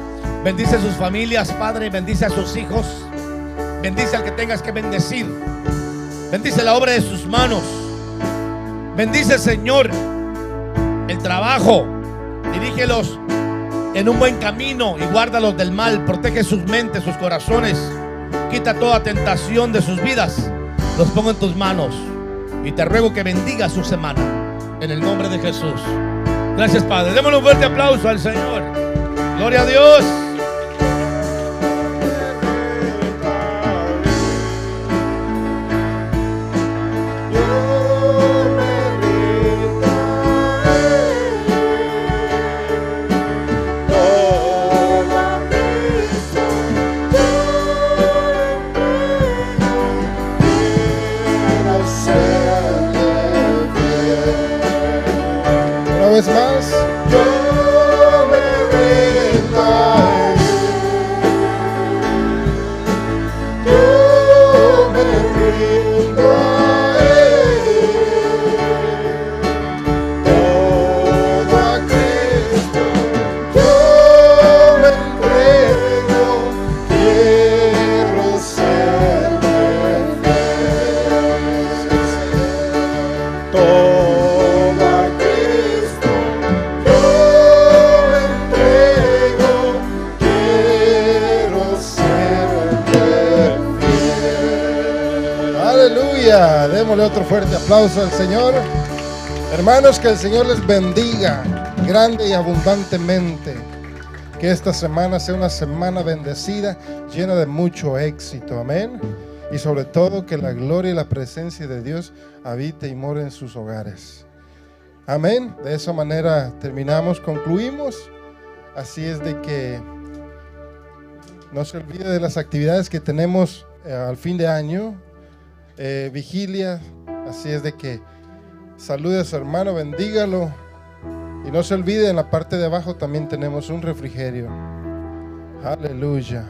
bendice sus familias, Padre, bendice a sus hijos, bendice al que tengas que bendecir, bendice la obra de sus manos, bendice, Señor, el trabajo. Dirígelos en un buen camino y guárdalos del mal. Protege sus mentes, sus corazones. Quita toda tentación de sus vidas. Los pongo en tus manos y te ruego que bendiga su semana en el nombre de Jesús. Gracias, Padre. Démosle un fuerte aplauso al Señor. Gloria a Dios. Una vez más, yo me rindo a Él. Yo me rindo a Él. Todo a Cristo yo me entrego. Quiero serle fiel. Todo a Cristo yo me entrego. Quiero serle fiel. Aleluya. Démosle otro fuerte aplauso al Señor. Hermanos, que el Señor les bendiga grande y abundantemente. Que esta semana sea una semana bendecida, llena de mucho éxito. Amén. Y sobre todo que la gloria y la presencia de Dios habite y more en sus hogares. Amén. De esa manera terminamos, concluimos. Así es de que no se olvide de las actividades que tenemos al fin de año. Vigilia. Así es de que salude a su hermano, bendígalo. Y no se olvide, en la parte de abajo también tenemos un refrigerio. Aleluya.